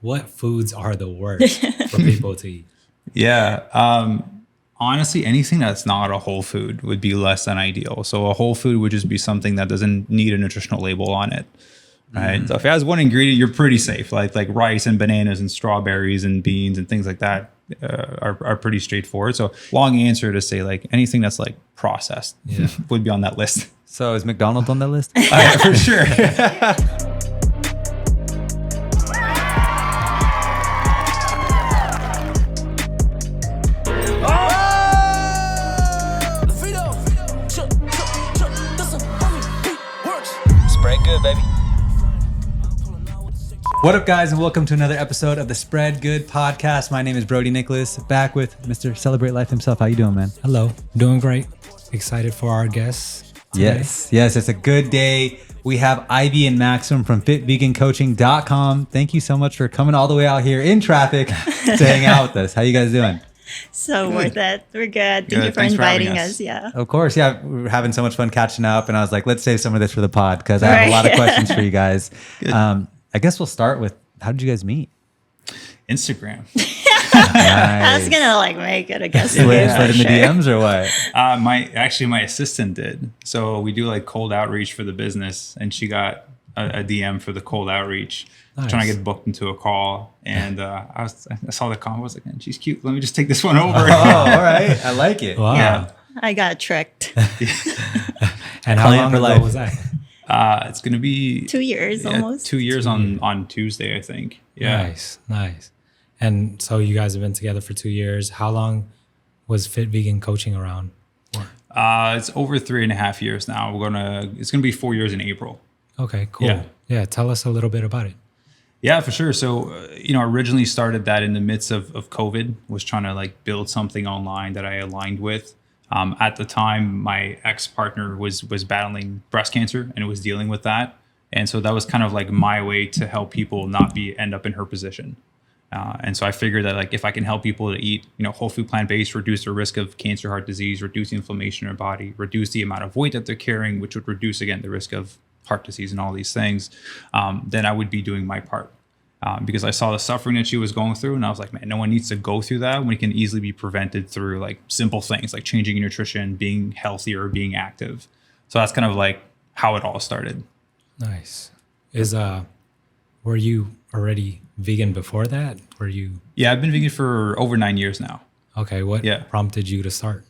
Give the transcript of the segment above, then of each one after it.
what foods are the worst for people to eat? Yeah. Honestly, anything that's not a whole food would be less than ideal. So a whole food would just be something that doesn't need a nutritional label on it. Right. So if it has one ingredient, you're pretty safe. Like rice and bananas and strawberries and beans and things like that are pretty straightforward. So long answer to say like anything that's like processed would be on that list. So is McDonald's on that list? For sure. Spread good, baby. What up, guys, and welcome to another episode of the Spread Good podcast. My name is Brodi Nicholas, back with Mr. Celebrate Life himself. How you doing, man? Hello, doing great. Excited for our guests today. Yes, it's a good day. We have Ivy and Maxime from fitvegancoaching.com. Thank you so much for coming all the way out here in traffic to hang out with us. How you guys doing? So worth it. We're good. Thank you for inviting us. Yeah. Of course. Yeah. We were having so much fun catching up. And I was like, let's save some of this for the pod because I have a lot of questions for you guys. I guess we'll start with, how did you guys meet? Instagram. I was going to make it a guess. Slid in the DMs or what? My assistant did. So we do like cold outreach for the business, and she got a DM for the cold outreach. Nice. Trying to get booked into a call, and I saw the comment. I was like, man, she's cute. Let me just take this one over. Oh, all right. I like it. Wow. Yeah. I got tricked. And how long ago was that? It's going to be 2 years almost. 2 years on Tuesday, I think. Yeah. Nice. And so you guys have been together for 2 years. How long was Fit Vegan Coaching around for? It's over 3.5 years now. It's gonna be 4 years in April. Okay, cool. Yeah. Tell us a little bit about it. Yeah, for sure. So, originally started that in the midst of COVID, was trying to build something online that I aligned with. At the time, my ex-partner was battling breast cancer and was dealing with that. And so that was kind of my way to help people not end up in her position. And so I figured that if I can help people to eat, whole food plant-based, reduce the risk of cancer, heart disease, reduce the inflammation in their body, reduce the amount of weight that they're carrying, which would reduce, again, the risk of heart disease and all these things, then I would be doing my part. Because I saw the suffering that she was going through, and I was like, man, no one needs to go through that when it can easily be prevented through simple things like changing your nutrition, being healthier, being active. So that's kind of how it all started. Nice. Were you already vegan before that? Yeah, I've been vegan for over 9 years now. Okay, what prompted you to start?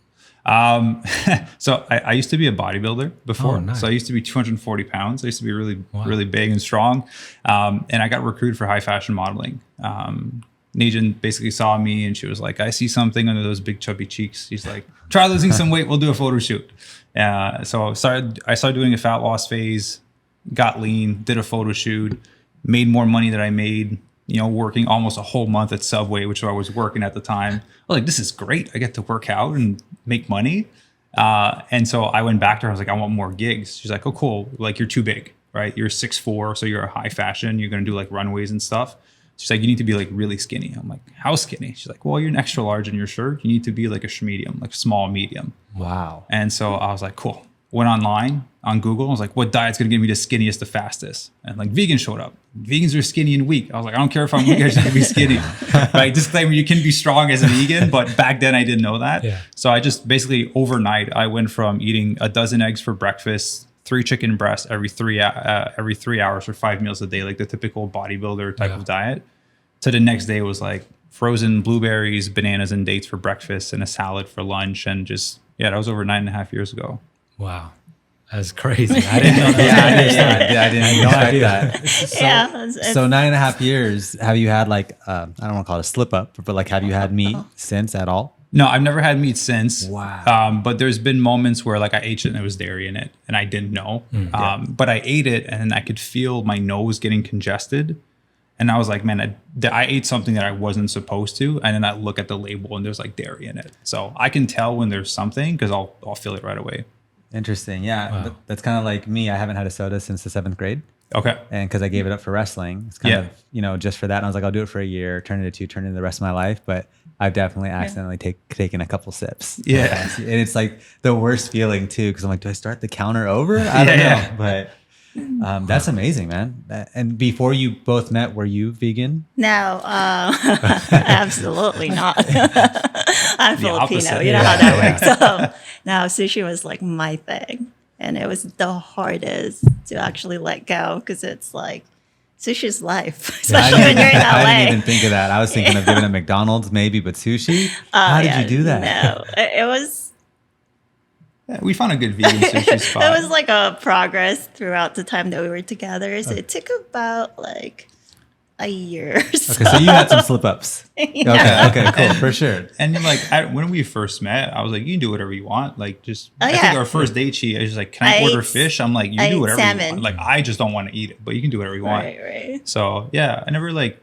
So I used to be a bodybuilder before. Oh, nice. So I used to be 240 pounds. I used to be really big and strong. And I got recruited for high fashion modeling. Najin basically saw me and she was like, I see something under those big chubby cheeks. She's like, try losing some weight. We'll do a photo shoot. So I started doing a fat loss phase, got lean, did a photo shoot, made more money than I made, working almost a whole month at Subway, which I was working at the time. I was like, this is great. I get to work out and make money. And so I went back to her. I was like, I want more gigs. She's like, oh, cool. You're too big, right? You're 6'4", so you're a high fashion. You're going to do runways and stuff. She's like, you need to be really skinny. I'm like, how skinny? She's like, well, you're an extra large in your shirt. You need to be a medium, small medium. Wow. And so I was like, cool. Went online on Google. I was like, what diet's going to get me the skinniest, the fastest? And vegan showed up. Vegans are skinny and weak. I was like, I don't care if I'm weak, I just need to be skinny. Right? Disclaimer, you can be strong as a vegan, but back then I didn't know that. Yeah. So I just basically overnight, I went from eating a dozen eggs for breakfast, 3 chicken breasts every 3 hours for 5 meals a day, the typical bodybuilder type of diet. So the next day was frozen blueberries, bananas, and dates for breakfast and a salad for lunch. And that was over 9.5 years ago. Wow. That's crazy. I didn't know that. I didn't know that. So 9.5 years, have you had I don't want to call it a slip up, but have you had meat since at all? No, I've never had meat since. Wow. But there's been moments where I ate it and there was dairy in it and I didn't know. But I ate it and I could feel my nose getting congested. And I was like, man, I ate something that I wasn't supposed to. And then I look at the label and there's dairy in it. So I can tell when there's something because I'll feel it right away. Interesting. Yeah. Wow. That's kind of like me. I haven't had a soda since the 7th grade. Okay. And because I gave it up for wrestling, it's kind of, just for that. And I was like, I'll do it for a year, turn it into 2, turn it into the rest of my life. But I've definitely accidentally taken a couple sips. Yeah. And it's the worst feeling too. Cause I'm like, do I start the counter over? I don't know. But That's amazing, man. And before you both met, were you vegan? No, absolutely not. I'm Filipino. opposite. You know how that works. So now sushi was like my thing. And it was the hardest to actually let go because it's like sushi's life, especially when you're in LA. I didn't even think of that. I was thinking of giving it McDonald's maybe, but sushi? How did you do that? No, it was Yeah, we found a good vegan sushi spot. it was like a progress throughout the time that we were together. So it took about like a year. Or so. Okay, so you had some slip ups. Yeah. Okay, cool, for sure. And then, like when we first met, I was like, "You can do whatever you want." Like, just I think yeah. our first date, she was like, "Can I order fish?" I'm like, "You I do ate whatever you salmon. want." Like, I just don't want to eat it, but you can do whatever you want. Right. So yeah, I never like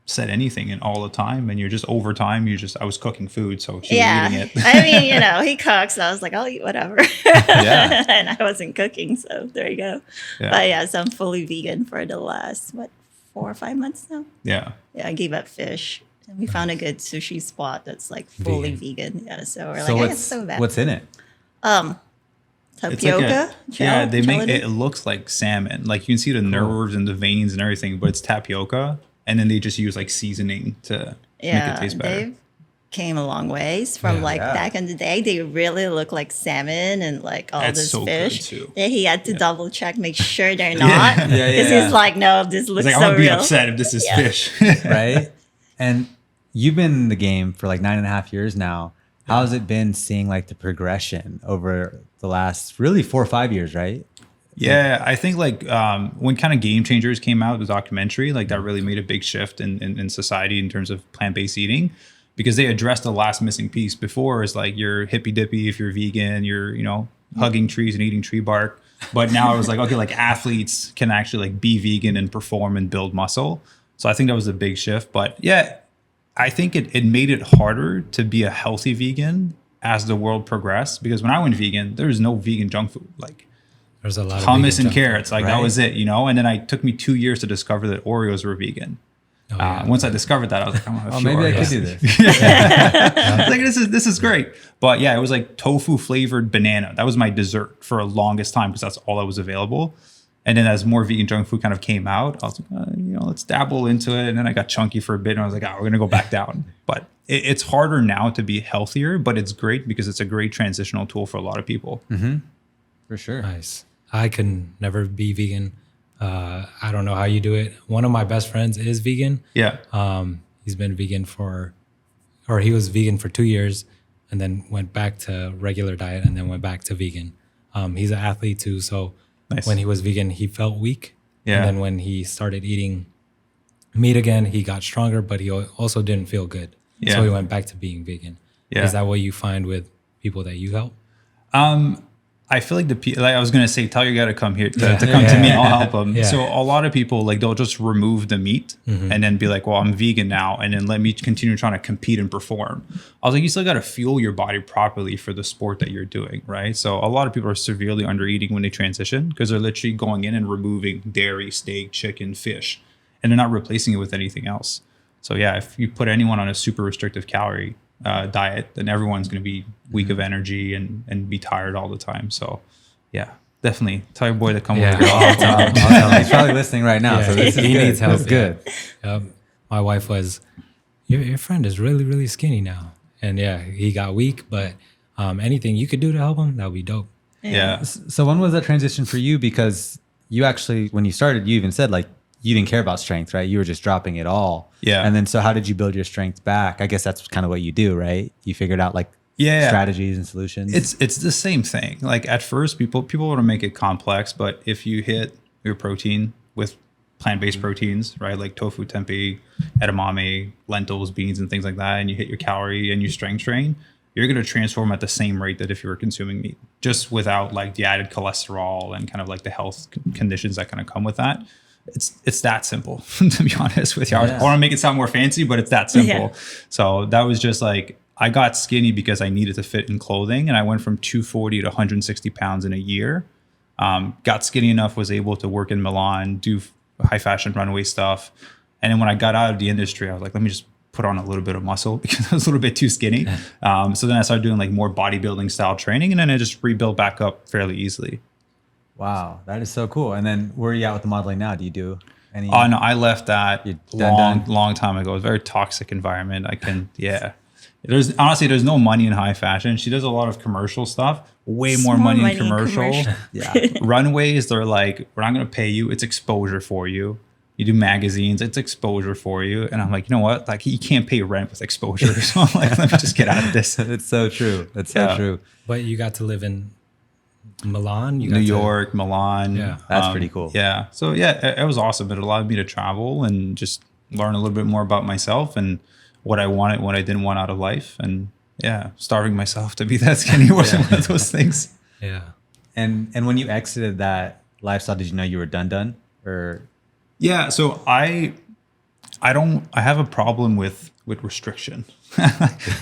said anything in all the time, and you're just over time. I was cooking food, so she was eating it. I mean, he cooks. So I was like, I'll eat whatever. Yeah. And I wasn't cooking, so there you go. Yeah. But yeah, so I'm fully vegan for the last 4 or 5 months now. Yeah. Yeah, I gave up fish, and we found a good sushi spot that's like fully vegan. Yeah, so we're So like, it's so bad. what's in it? It's like Tapioca. yeah, they make gelatin? it looks like salmon. Like you can see the nerves and the veins and everything, but it's tapioca. And then they just use like seasoning to make it taste better. They came a long ways from back in the day. They really look like salmon and like all That's this so fish. good too. That he had to double check, make sure they're not. Because he's like, no, this looks Like, so I would be real. upset if this is fish. Right? And you've been in the game for like 9.5 years now. How's it been seeing like the progression over the last really 4 or 5 years, right? Yeah, I think like when kind of Game Changers came out, the documentary, like that really made a big shift in society in terms of plant-based eating, because they addressed the last missing piece. Before is like you're hippy dippy if you're vegan, you're hugging trees and eating tree bark. But now it was like, okay, like athletes can actually like be vegan and perform and build muscle. So I think that was a big shift. But yeah, I think it made it harder to be a healthy vegan as the world progressed, because when I went vegan, there was no vegan junk food. Like There's a lot of hummus vegan and junk carrots, like that Right. was it, And then it took me 2 years to discover that Oreos were vegan. food. Oh, yeah. Once I discovered that, I was like, I'm gonna have Oh, a few maybe I Oreos. could do this. Like this is great. But yeah, it was like tofu flavored banana. That was my dessert for a longest time because that's all that was available. And then as more vegan junk food kind of came out, I was like, let's dabble into it. And then I got chunky for a bit, and I was like, we're gonna go back down. But it's harder now to be healthier, but it's great because it's a great transitional tool for a lot of people. For sure. Nice. I can never be vegan. I don't know how you do it. One of my best friends is vegan. Yeah. He's been vegan he was vegan for 2 years and then went back to regular diet and then went back to vegan. He's an athlete too. So Nice. when he was vegan, he felt weak. Yeah. And then when he started eating meat again, he got stronger, but he also didn't feel good. Yeah. So he went back to being vegan. Yeah. Is that what you find with people that you help? I feel like like I was gonna say, tell your guy to come here to come to me. I'll help him. Yeah. So a lot of people like they'll just remove the meat and then be like, well, I'm vegan now, and then let me continue trying to compete and perform. I was like, you still got to fuel your body properly for the sport that you're doing, right? So a lot of people are severely under eating when they transition because they're literally going in and removing dairy, steak, chicken, fish, and they're not replacing it with anything else. So yeah, if you put anyone on a super restrictive calorie diet, then everyone's going to be weak of energy and be tired all the time. So yeah, definitely tell your boy to come over here. I'll tell him. He's probably listening right now. Yeah. So this is He good. needs help, This is good. My wife was, your friend is really, really skinny now. And yeah, he got weak, but anything you could do to help him, that would be dope. Yeah. So when was that transition for you? Because you actually, when you started, you even said like you didn't care about strength, right? You were just dropping it all. Yeah. And then so how did you build your strength back? I guess that's kind of what you do, right? You figured out like strategies and solutions. It's the same thing. Like at first, people want to make it complex, but if you hit your protein with plant-based proteins, right, like tofu, tempeh, edamame, lentils, beans, and things like that, and you hit your calorie and you strength train, you're going to transform at the same rate that if you were consuming meat, just without like the added cholesterol and kind of like the health conditions that kind of come with that. It's that simple, to be honest with you. I want to make it sound more fancy, but it's that simple. Yeah. So that was just like, I got skinny because I needed to fit in clothing, and I went from 240 to 160 pounds in a year. Got skinny enough, was able to work in Milan, do high fashion runway stuff. And then when I got out of the industry, I was like, let me just put on a little bit of muscle because I was a little bit too skinny. So then I started doing like more bodybuilding style training, and then I just rebuilt back up fairly easily. Wow, that is so cool. And then where are you at with the modeling now? Do you do any? Oh no, I left that You're done? long time ago. It was a very toxic environment. There's no money in high fashion. She does a lot of commercial stuff. Way more money in commercial. Yeah. Runways, they're like, we're not going to pay you. It's exposure for you. You do magazines, it's exposure for you. And I'm like, you know what? Like, you can't pay rent with exposure. So I'm like, let me just get out of this. It's so true. That's so true. But you got to live in Milan, New York, Milan. Yeah. That's pretty cool. Yeah. So yeah, it was awesome. It allowed me to travel and just learn a little bit more about myself and what I wanted, what I didn't want out of life. And yeah, starving myself to be that skinny wasn't one of those things. Yeah. And when you exited that lifestyle, did you know you were done? Or Yeah. So I have a problem with restriction.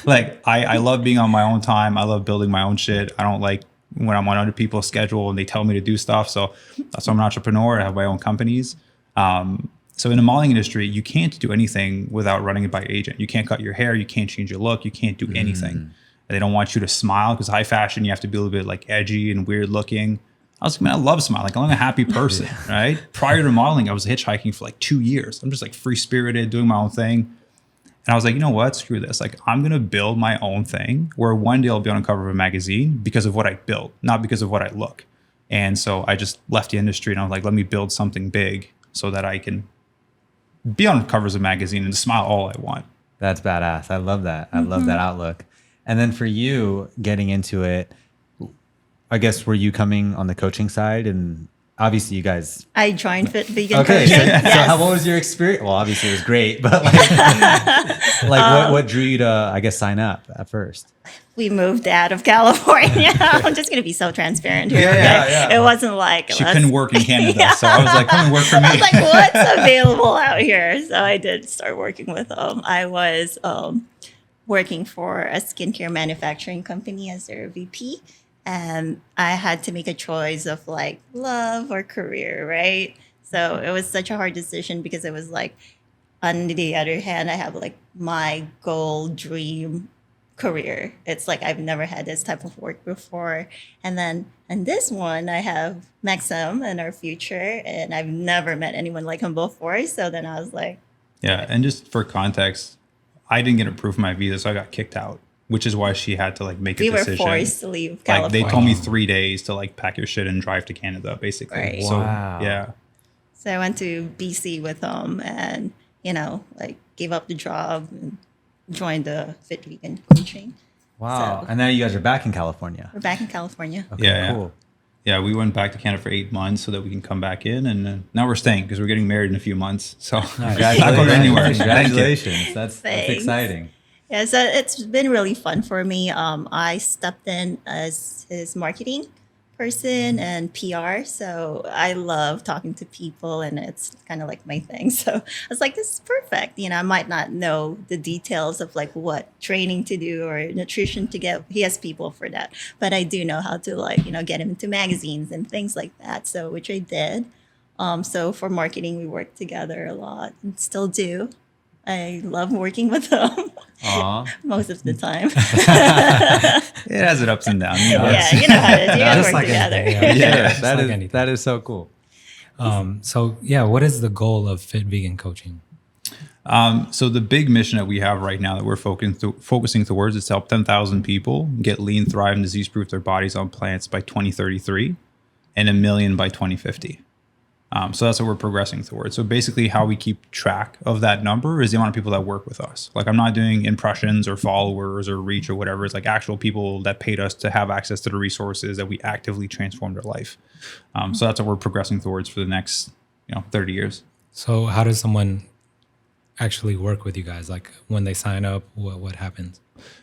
Like I love being on my own time. I love building my own shit. I don't like when I'm on other people's schedule and they tell me to do stuff. So that's why I'm an entrepreneur. I have my own companies. So in the modeling industry, you can't do anything without running it by agent. You can't cut your hair. You can't change your look. You can't do anything. And they don't want you to smile because high fashion, you have to be a little bit like edgy and weird looking. I was like, man, I love smiling. Like, I'm a happy person, right? Prior to modeling, I was hitchhiking for like 2 years. I'm just like free spirited, doing my own thing. And I was like, you know what? Screw this. Like, I'm going to build my own thing where one day I'll be on the cover of a magazine because of what I built, not because of what I look. And so I just left the industry and I was like, let me build something big so that I can be on covers of magazine and smile all I want. that's badass. I love that. I love that outlook. And then for you getting into it, I guess, were you coming on the coaching side? And obviously you guys. I joined Fit Vegan Okay. Coaching. So, Yes. how, what was your experience? Well, obviously it was great, but what drew you to, I guess, sign up at first? We moved out of California. I'm just going to be so transparent here. Yeah. It wasn't like She couldn't work in Canada. So I was like, come and work for me. I was like, what's available out here? So I did start working with them. I was working for a skincare manufacturing company as their VP. And I had to make a choice of like love or career, right? So it was such a hard decision because it was like, on the other hand, I have like my goal, dream career. It's like I've never had this type of work before. And then in this one, I have Maxime and our future, and I've never met anyone like him before. So then I was like, Yeah. And just for context, I didn't get approved for my visa, so I got kicked out, which is why she had to like make a we were decision. forced to leave Like California. they told me 3 days to like pack your shit and drive to Canada, basically. Right. So Wow. yeah. So I went to BC with him and, like gave up the job and joined the Fit Vegan Coaching. Wow. So- And now you guys are back in California. We're back in California. Okay, Yeah. cool. Yeah, we went back to Canada for 8 months so that we can come back in, and now we're staying because we're getting married in a few months. So not going anywhere. Thank you. Congratulations. That's Thanks. exciting. Yeah, so it's been really fun for me. I stepped in as his marketing person and PR. So I love talking to people and it's kind of like my thing. So I was like, this is perfect. I might not know the details of like what training to do or nutrition to get. He has people for that. But I do know how to like, get him into magazines and things like that. So which I did. So for marketing, we worked together a lot and still do. I love working with them Aw. most of the time. It has its ups and downs. Yeah, you know how it is. You gotta Just work like together. anything, Yeah. Just That like is anything. that is so cool. So yeah, what is the goal of Fit Vegan Coaching? So the big mission that we have right now that we're focusing towards is to help 10,000 people get lean, thrive, and disease-proof their bodies on plants by 2033 and 1 million by 2050. So that's what we're progressing towards. So basically how we keep track of that number is the amount of people that work with us. Like I'm not doing impressions or followers or reach or whatever. It's like actual people that paid us to have access to the resources that we actively transform their life. So that's what we're progressing towards for the next 30 years. So how does someone actually work with you guys? Like when they sign up, what happens?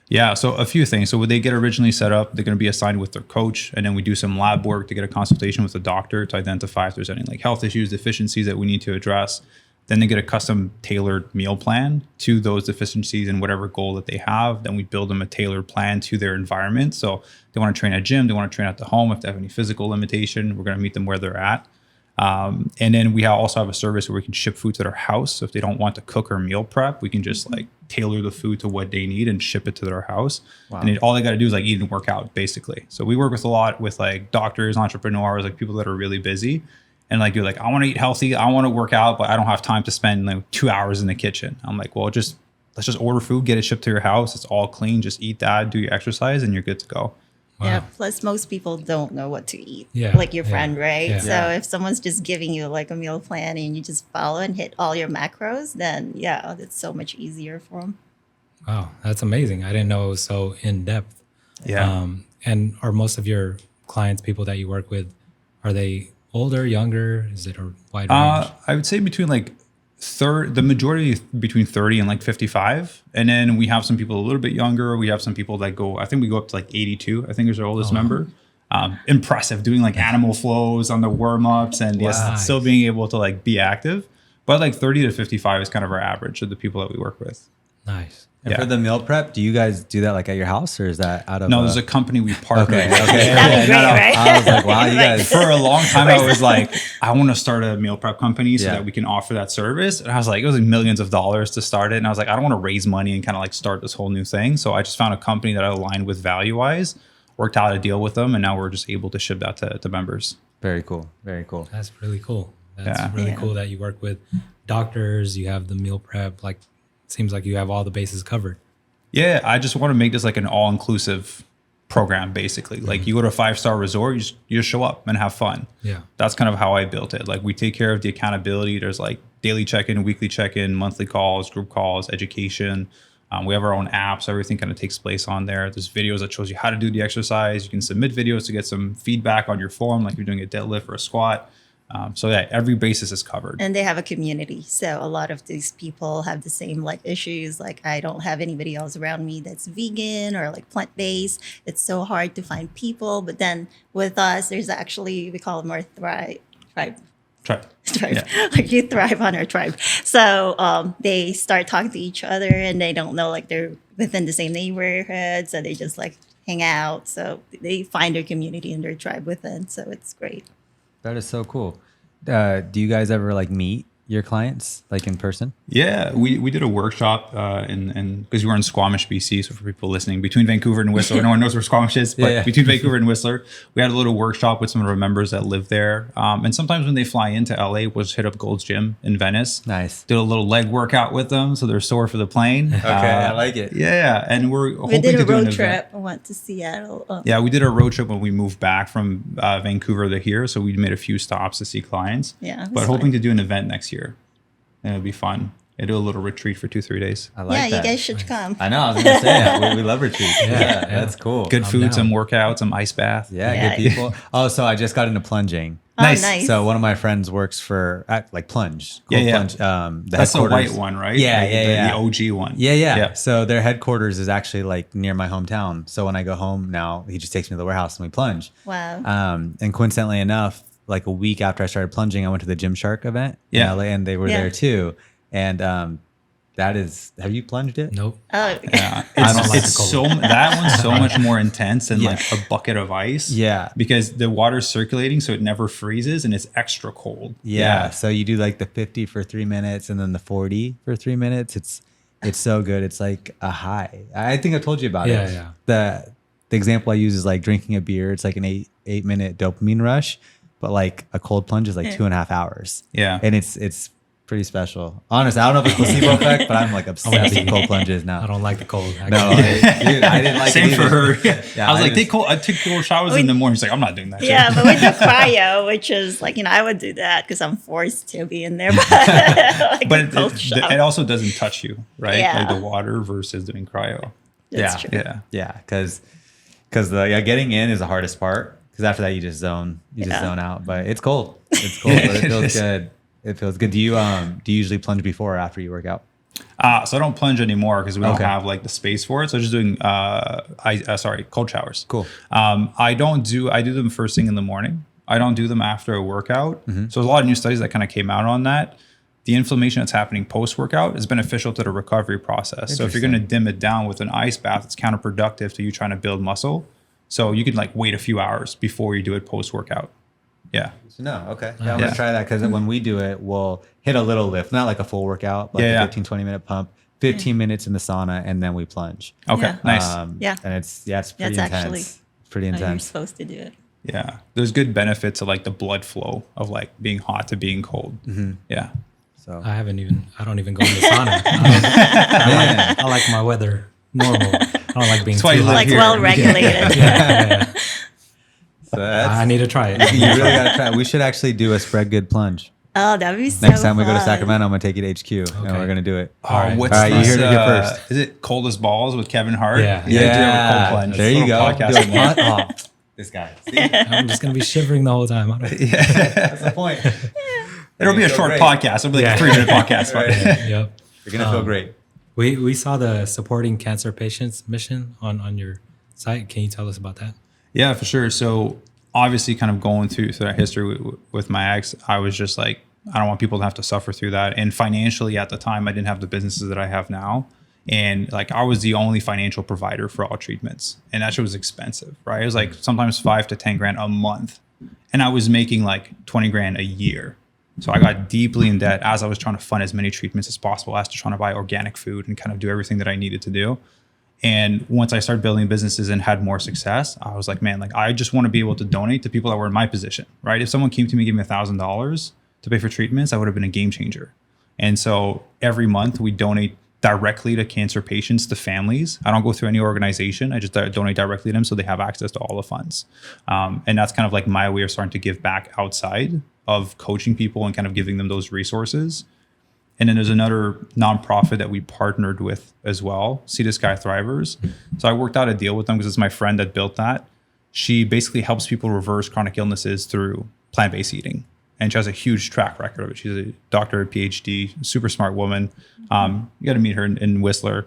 Yeah, so a few things. So when they get originally set up, they're going to be assigned with their coach, and then we do some lab work to get a consultation with the doctor to identify if there's any like health issues, deficiencies that we need to address. Then they get a custom tailored meal plan to those deficiencies and whatever goal that they have. Then we build them a tailored plan to their environment. So they want to train at gym, they want to train at the home. If they have any physical limitation, we're going to meet them where they're at. And then we also have a service where we can ship food to their house. So if they don't want to cook or meal prep, we can just like tailor the food to what they need and ship it to their house. Wow. And all they got to do is like eat and work out, basically. So we work with a lot with like doctors, entrepreneurs, like people that are really busy. And like, you're like, I want to eat healthy, I want to work out, but I don't have time to spend like 2 hours in the kitchen. I'm like, well, let's just order food, get it shipped to your house. It's all clean. Just eat that, do your exercise, and you're good to go. Wow. Yeah. Plus, most people don't know what to eat. Yeah, Like your friend, right? yeah. So if someone's just giving you like a meal plan and you just follow and hit all your macros, then yeah, it's so much easier for them. Wow, that's amazing. I didn't know it was so in depth. Yeah. And are most of your clients people that you work with, are they older, younger? Is it a wide range? I would say between like the majority between 30 and like 55. And then we have some people a little bit younger. We have some people that I think we go up to like 82, I think is our oldest member. Impressive, doing like animal flows on the warm-ups and yes, still being able to like be active. But like 30 to 55 is kind of our average of the people that we work with. Nice. And for the meal prep, do you guys do that like at your house, or is that out of? No, there's a company we partner with. Okay. That'd be great, right? I was like, wow, you guys. For a long time, I was like, I want to start a meal prep company so that we can offer that service. And I was like, it was like millions of dollars to start it. And I was like, I don't want to raise money and kind of like start this whole new thing. So I just found a company that I aligned with value-wise, worked out a deal with them, and now we're just able to ship that to members. Very cool. Very cool. That's really cool. That's really cool that you work with doctors. You have the meal prep. Like, seems like you have all the bases covered. Yeah, I just want to make this like an all-inclusive program, basically. Like you go to a 5-star resort, you just show up and have fun. Yeah. That's kind of how I built it. Like we take care of the accountability. There's like daily check-in, weekly check-in, monthly calls, group calls, education. We have our own apps. Everything kind of takes place on there. There's videos that shows you how to do the exercise. You can submit videos to get some feedback on your form, like you're doing a deadlift or a squat. So yeah, every basis is covered. And they have a community. So a lot of these people have the same like issues. Like I don't have anybody else around me that's vegan or like plant-based. It's so hard to find people. But then with us, there's actually, we call them our tribe. Yeah. Like you thrive on our tribe. So they start talking to each other and they don't know like they're within the same neighborhood. So they just like hang out. So they find their community and their tribe within. So it's great. That is so cool. Do you guys ever like meet your clients like in person? Yeah, we did a workshop in because we were in Squamish, BC. So for people listening, between Vancouver and Whistler, no one knows where Squamish is, but between Vancouver and Whistler, we had a little workshop with some of our members that live there. And sometimes when they fly into LA, we'll just hit up Gold's Gym in Venice. Nice. Did a little leg workout with them, so they're sore for the plane. Okay, I like it. Yeah, and we're hoping We did to a do an road event. trip. I went to Seattle. Yeah, we did a road trip when we moved back from Vancouver to here. So we made a few stops to see clients. Yeah, it was but hoping fun. to do an event next year. And it'll be fun. I do a little retreat for 2-3 days. I like Yeah, that. you guys should come. I know. I was gonna say we love retreats. Yeah, that's cool. Good I'm food, down. some workout, some ice bath. Yeah, Yeah. good people. Oh, so I just got into plunging. Oh, Nice. nice. So one of my friends works for like Plunge. Yeah, yeah. Plunge, the That's the headquarters. white one, right? Yeah, Like yeah. The OG one. Yeah. So their headquarters is actually like near my hometown. So when I go home now, he just takes me to the warehouse and we plunge. Wow. And coincidentally enough, like a week after I started plunging, I went to the Gymshark event in Yeah. LA and they were Yeah. there too. And that is, have you plunged it? Nope. Oh, Yeah. I don't like It's the cold. so that one's so much more intense than like a bucket of ice. Yeah. Because the water's circulating so it never freezes and it's extra cold. Yeah. So you do like the 50 for 3 minutes and then the 40 for 3 minutes. It's so good. It's like a high. I think I told you about it. Yeah. The example I use is like drinking a beer. It's like an 8-minute dopamine rush, but like a cold plunge is like 2.5 hours. Yeah. And it's pretty special. Honestly, I don't know if it's placebo effect, but I'm like obsessed with cold plunges now. I don't like the cold. No, dude, I didn't like Same it for either. her. Yeah, I was I like, just- I took cold showers in the morning. She's like, I'm not doing that. yeah, shit. but with the cryo, which is like, I would do that because I'm forced to be in there. But, like But a cold shower. it also doesn't touch you, right? Yeah. Like the water versus doing cryo. That's yeah. true. Yeah. Yeah, because getting in is the hardest part. Because after that, you just zone out. But it's cold. It's cold, but it feels good. It feels good. Do you usually plunge before or after you work out? So I don't plunge anymore because we don't Okay. have like the space for it. So I'm just doing cold showers. Cool. I do them first thing in the morning. I don't do them after a workout. Mm-hmm. So there's a lot of new studies that kind of came out on that. The inflammation that's happening post-workout is beneficial to the recovery process. So if you're going to dim it down with an ice bath, it's counterproductive to you trying to build muscle. So you can like wait a few hours before you do it post-workout. Yeah. No, okay. Yeah, I'm Yeah. gonna try that because when we do it, we'll hit a little lift, not like a full workout, but like Yeah, a yeah. 15, 20 minute pump. 15 minutes in the sauna, and then we plunge. Okay, Yeah. nice. Yeah. And it's pretty That's intense. actually Pretty how you're intense. supposed to do it. Yeah, there's good benefit to like the blood flow of like being hot to being cold. Yeah. So I don't even go in the sauna. I like my weather normal. I don't like being That's why too you hot. live Like here. well regulated. So that's, I need to try it. you really gotta try. We should actually do a spread good plunge. Oh, that'd be so Next time we go to fun. Sacramento, I'm gonna take you to HQ, and Okay. we're gonna do it. All right, what's All right, you this, heard it here first. Is it Coldest Balls with Kevin Hart? Yeah. Do a cold plunge. There you Little go. podcast. Doing what? Oh, this guy. See? I'm just gonna be shivering the whole time. I don't- That's the point. It'll be a Feel short great. podcast. It'll be like a 3-minute podcast. but- Yep. You're gonna feel great. We saw the supporting cancer patients mission on your site. Can you tell us about that? Yeah, for sure. So obviously kind of going through that history with my ex, I was just like, I don't want people to have to suffer through that. And financially at the time, I didn't have the businesses that I have now. And like I was the only financial provider for all treatments. And that shit was expensive, right? It was like sometimes 5 to 10 grand a month. And I was making like 20 grand a year. So I got deeply in debt as I was trying to fund as many treatments as possible, as to trying to buy organic food and kind of do everything that I needed to do. And once I started building businesses and had more success, I was like, man, like I just want to be able to donate to people that were in my position, right? If someone came to me and gave me $1,000 to pay for treatments, I would have been a game changer. And so every month we donate directly to cancer patients, to families. I don't go through any organization. I just donate directly to them so they have access to all the funds. And that's kind of like my way of starting to give back outside of coaching people and kind of giving them those resources. And then there's another nonprofit that we partnered with as well, See the Sky Thrivers. So I worked out a deal with them because it's my friend that built that. She basically helps people reverse chronic illnesses through plant-based eating. And she has a huge track record of it. She's a doctor, PhD, super smart woman. You got to meet her in Whistler.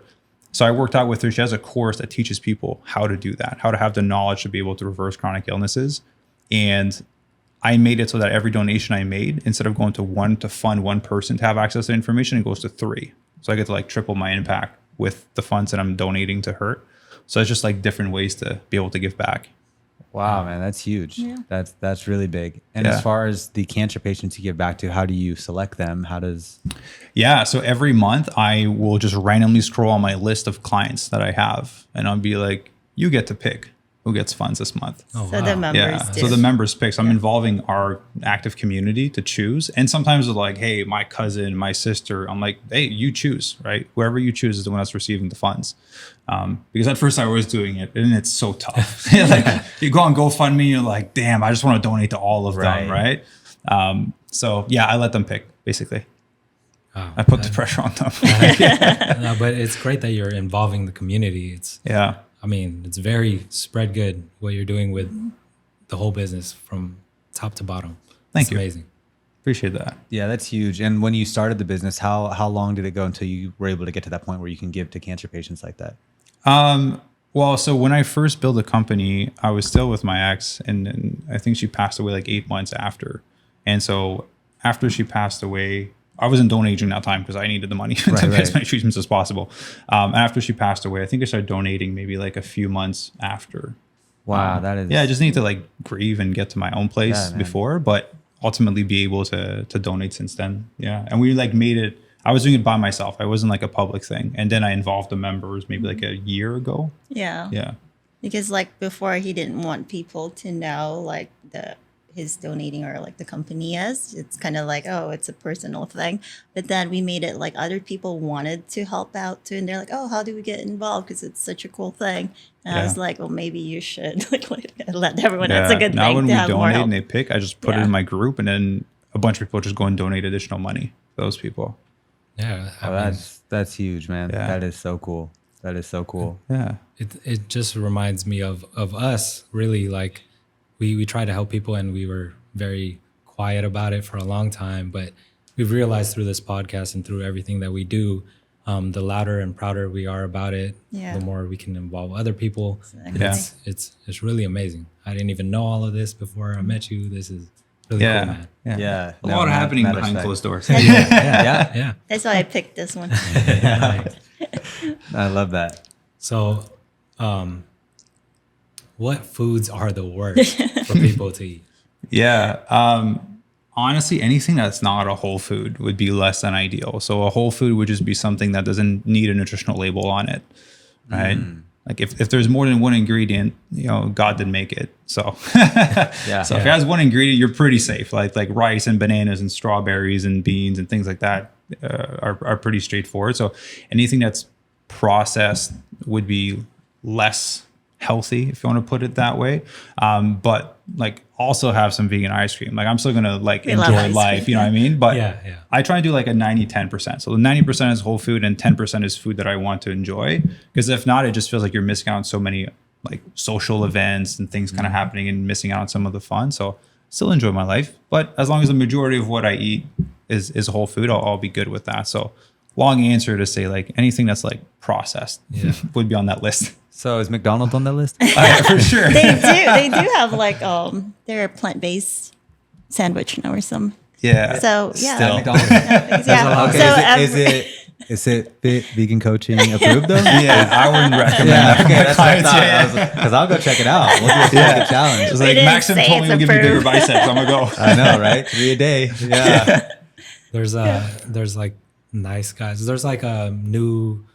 So I worked out with her. She has a course that teaches people how to do that, how to have the knowledge to be able to reverse chronic illnesses. And I made it so that every donation I made, instead of going to one to fund one person to have access to information, it goes to 3. So I get to like triple my impact with the funds that I'm donating to her. So it's just like different ways to be able to give back. Wow, man, that's huge. Yeah. That's really big. And Yeah. as far as the cancer patients you give back to, how do you select them? How does Yeah. So every month I will just randomly scroll on my list of clients that I have, and I'll be like, you get to pick who gets funds this month. Oh, So wow. the members Yeah. do. So the members pick. So I'm involving our active community to choose. And sometimes it's like, hey, my cousin, my sister, I'm like, hey, you choose, right? Whoever you choose is the one that's receiving the funds. Because at first I was doing it and it's so tough. Like you go on GoFundMe, you're like, damn, I just want to donate to all of them, right? So yeah, I let them pick basically. Wow. I put the pressure on them. No, but it's great that you're involving the community. Yeah. I mean, it's very spread good what you're doing with the whole business from top to bottom. Thank It's you. amazing. Appreciate that. Yeah, that's huge. And when you started the business, how long did it go until you were able to get to that point where you can give to cancer patients like that? Well, so when I first built the company, I was still with my ex, and I think she passed away like 8 months after. And so after she passed away, I wasn't donating that time because I needed the money to get as many treatments as possible. After she passed away, I think I started donating maybe like a few months after. Wow, that is Yeah, I just need to like grieve and get to my own place Yeah, man. before, but ultimately be able to donate since then. Yeah, and we like made it. I was doing it by myself. I wasn't like a public thing, and then I involved the members maybe like a year ago. Yeah. Yeah. Because like before he didn't want people to know like his donating or like the company is. It's kind of like, oh, it's a personal thing. But then we made it like other people wanted to help out too. And they're like, oh, how do we get involved? Because it's such a cool thing. And I was like, well, maybe you should like let everyone. That's a good now thing when to we have more donate help. and they pick, I just put it Yeah. in my group, and then a bunch of people just go and donate additional money to those people. Yeah. I Oh, mean, that's huge, man. Yeah. That is so cool. That is so cool. Yeah. it just reminds me of us really. Like we try to help people and we were very quiet about it for a long time, but we've realized through this podcast and through everything that we do, the louder and prouder we are about it, Yeah. the more we can involve other people. Exactly. Yeah. It's really amazing. I didn't even know all of this before I met you. This is really cool, man. Yeah. A lot happening matter of behind fact. closed doors. Yeah. Yeah. That's why I picked this one. I love that. So, what foods are the worst for people to eat? Yeah. honestly, anything that's not a whole food would be less than ideal. So a whole food would just be something that doesn't need a nutritional label on it, right? Like if there's more than one ingredient, God didn't make it. So Yeah. so if it has one ingredient, you're pretty safe. Like rice and bananas and strawberries and beans and things like that are pretty straightforward. So anything that's processed would be less healthy, if you want to put it that way. But like also have some vegan ice cream. Like I'm still gonna like We love enjoy ice life, cream, you know what I mean? But Yeah. I try and do like a 90-10%. So the 90% is whole food and 10% is food that I want to enjoy. Because if not, it just feels like you're missing out on so many like social events and things kind of happening and missing out on some of the fun. So still enjoy my life. But as long as the majority of what I eat is whole food, I'll be good with that. So long answer to say like anything that's like processed would be on that list. So is McDonald's on that list? For sure. They do have like their plant-based sandwich now or some. Yeah. So yeah. Still. McDonald's. Yeah. Okay. So Is it fit vegan coaching approved though? Yeah, I wouldn't recommend Yeah, that for okay, my that's what I clients. thought. Because I'll go check it out. We'll do a challenge. It's We like didn't Maxime say told me it's to give me bigger approved. biceps. I'm gonna go. I know, right? 3 a day. Yeah. There's like nice guys. There's like a new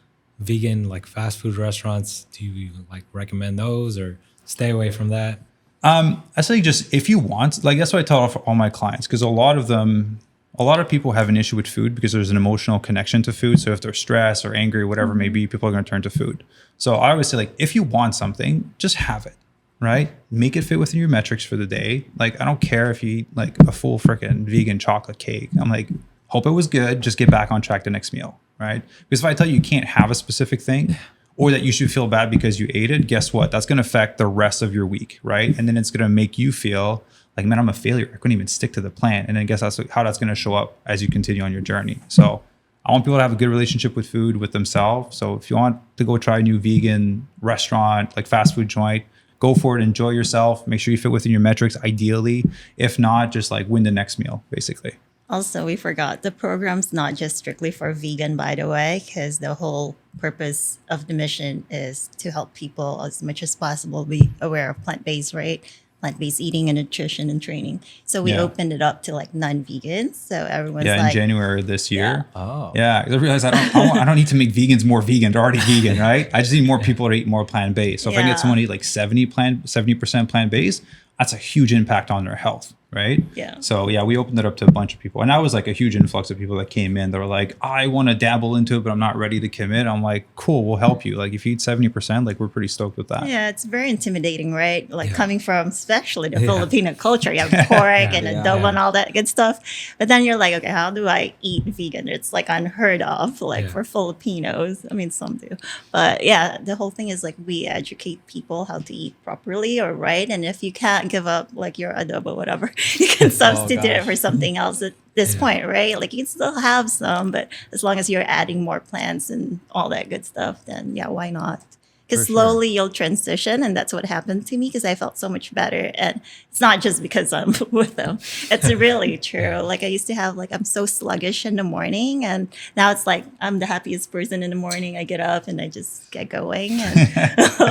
vegan like fast food restaurants. Do you like recommend those or stay away from that? I say just if you want, like that's what I tell all my clients, because a lot of people have an issue with food because there's an emotional connection to food. So if they're stressed or angry, whatever it may be, people are going to turn to food. So I always say like, if you want something, just have it, right? Make it fit within your metrics for the day. Like, I don't care if you eat like a full freaking vegan chocolate cake. I'm like, hope it was good. Just get back on track the next meal, right? Because if I tell you can't have a specific thing, or that you should feel bad because you ate it, guess what? That's going to affect the rest of your week, right? And then it's going to make you feel like, man, I'm a failure. I couldn't even stick to the plan. And then guess that's how that's going to show up as you continue on your journey. So I want people to have a good relationship with food, with themselves. So if you want to go try a new vegan restaurant, like fast food joint, go for it, enjoy yourself, make sure you fit within your metrics, ideally. If not, just like win the next meal, basically. Also, we forgot the program's not just strictly for vegan, by the way, because the whole purpose of the mission is to help people as much as possible be aware of plant-based, right? Plant-based eating and nutrition and training. So we opened it up to like non-vegans. So everyone's in like, January this year. Oh. Yeah, because I realized I don't need to make vegans more vegan. They're already vegan, right? I just need more people to eat more plant-based. So if I can get someone to eat like 70% plant-based, that's a huge impact on their health, right? Yeah. So yeah, we opened it up to a bunch of people. And that was like a huge influx of people that came in. They were like, I want to dabble into it, but I'm not ready to commit. I'm like, cool, we'll help you. Like if you eat 70%, like we're pretty stoked with that. yeah, it's very intimidating, right? Like coming from especially the Filipino culture, you have pork and adobo and all that good stuff. But then you're like, okay, how do I eat vegan? It's like unheard of, like for Filipinos. I mean, some do. But yeah, the whole thing is like we educate people how to eat properly or right. And if you can't give up like your adobo, whatever, you can substitute it for something else at this point, right? Like you can still have some, but as long as you're adding more plants and all that good stuff, then yeah, why not? Because slowly you'll transition, and that's what happened to me because I felt so much better. And it's not just because I'm with them. It's really true. Like I used to have like, I'm so sluggish in the morning, and now it's like I'm the happiest person in the morning. I get up and I just get going. And